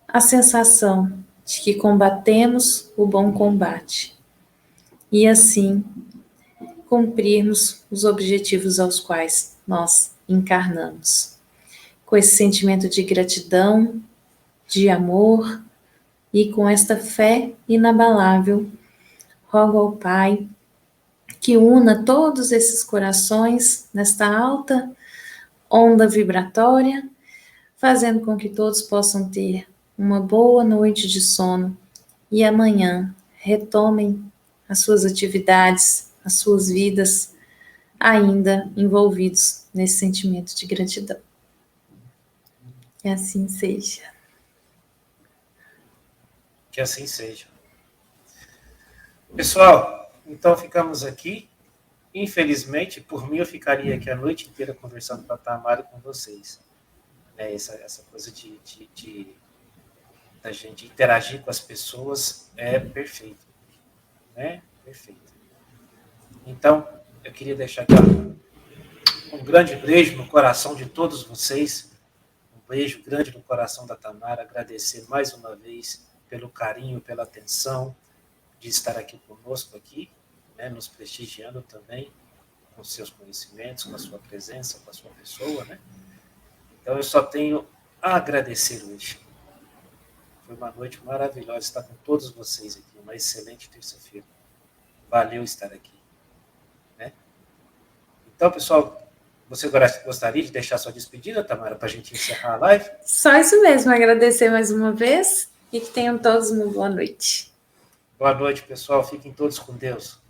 a sensação de que combatemos o bom combate e assim cumprirmos os objetivos aos quais nós encarnamos. Com esse sentimento de gratidão, de amor e com esta fé inabalável, rogo ao Pai que una todos esses corações nesta alta onda vibratória, fazendo com que todos possam ter uma boa noite de sono e amanhã retomem as suas atividades, as suas vidas, ainda envolvidos nesse sentimento de gratidão. Que assim seja. Que assim seja. Pessoal, então ficamos aqui. Infelizmente, por mim, eu ficaria aqui a noite inteira conversando com a Tamara e com vocês. Essa coisa da gente interagir com as pessoas é perfeito. Né? Perfeito. Então, eu queria deixar aqui um grande beijo no coração de todos vocês. Um beijo grande no coração da Tamara. Agradecer mais uma vez pelo carinho, pela atenção de estar aqui conosco aqui, né, nos prestigiando também com seus conhecimentos, com a sua presença, com a sua pessoa, né? Então eu só tenho a agradecer hoje. Foi uma noite maravilhosa estar com todos vocês aqui, uma excelente terça-feira. Valeu estar aqui, né? Então, pessoal, você gostaria de deixar sua despedida, Tamara, para a gente encerrar a live? Só isso mesmo, agradecer mais uma vez e que tenham todos uma boa noite. Boa noite, pessoal. Fiquem todos com Deus.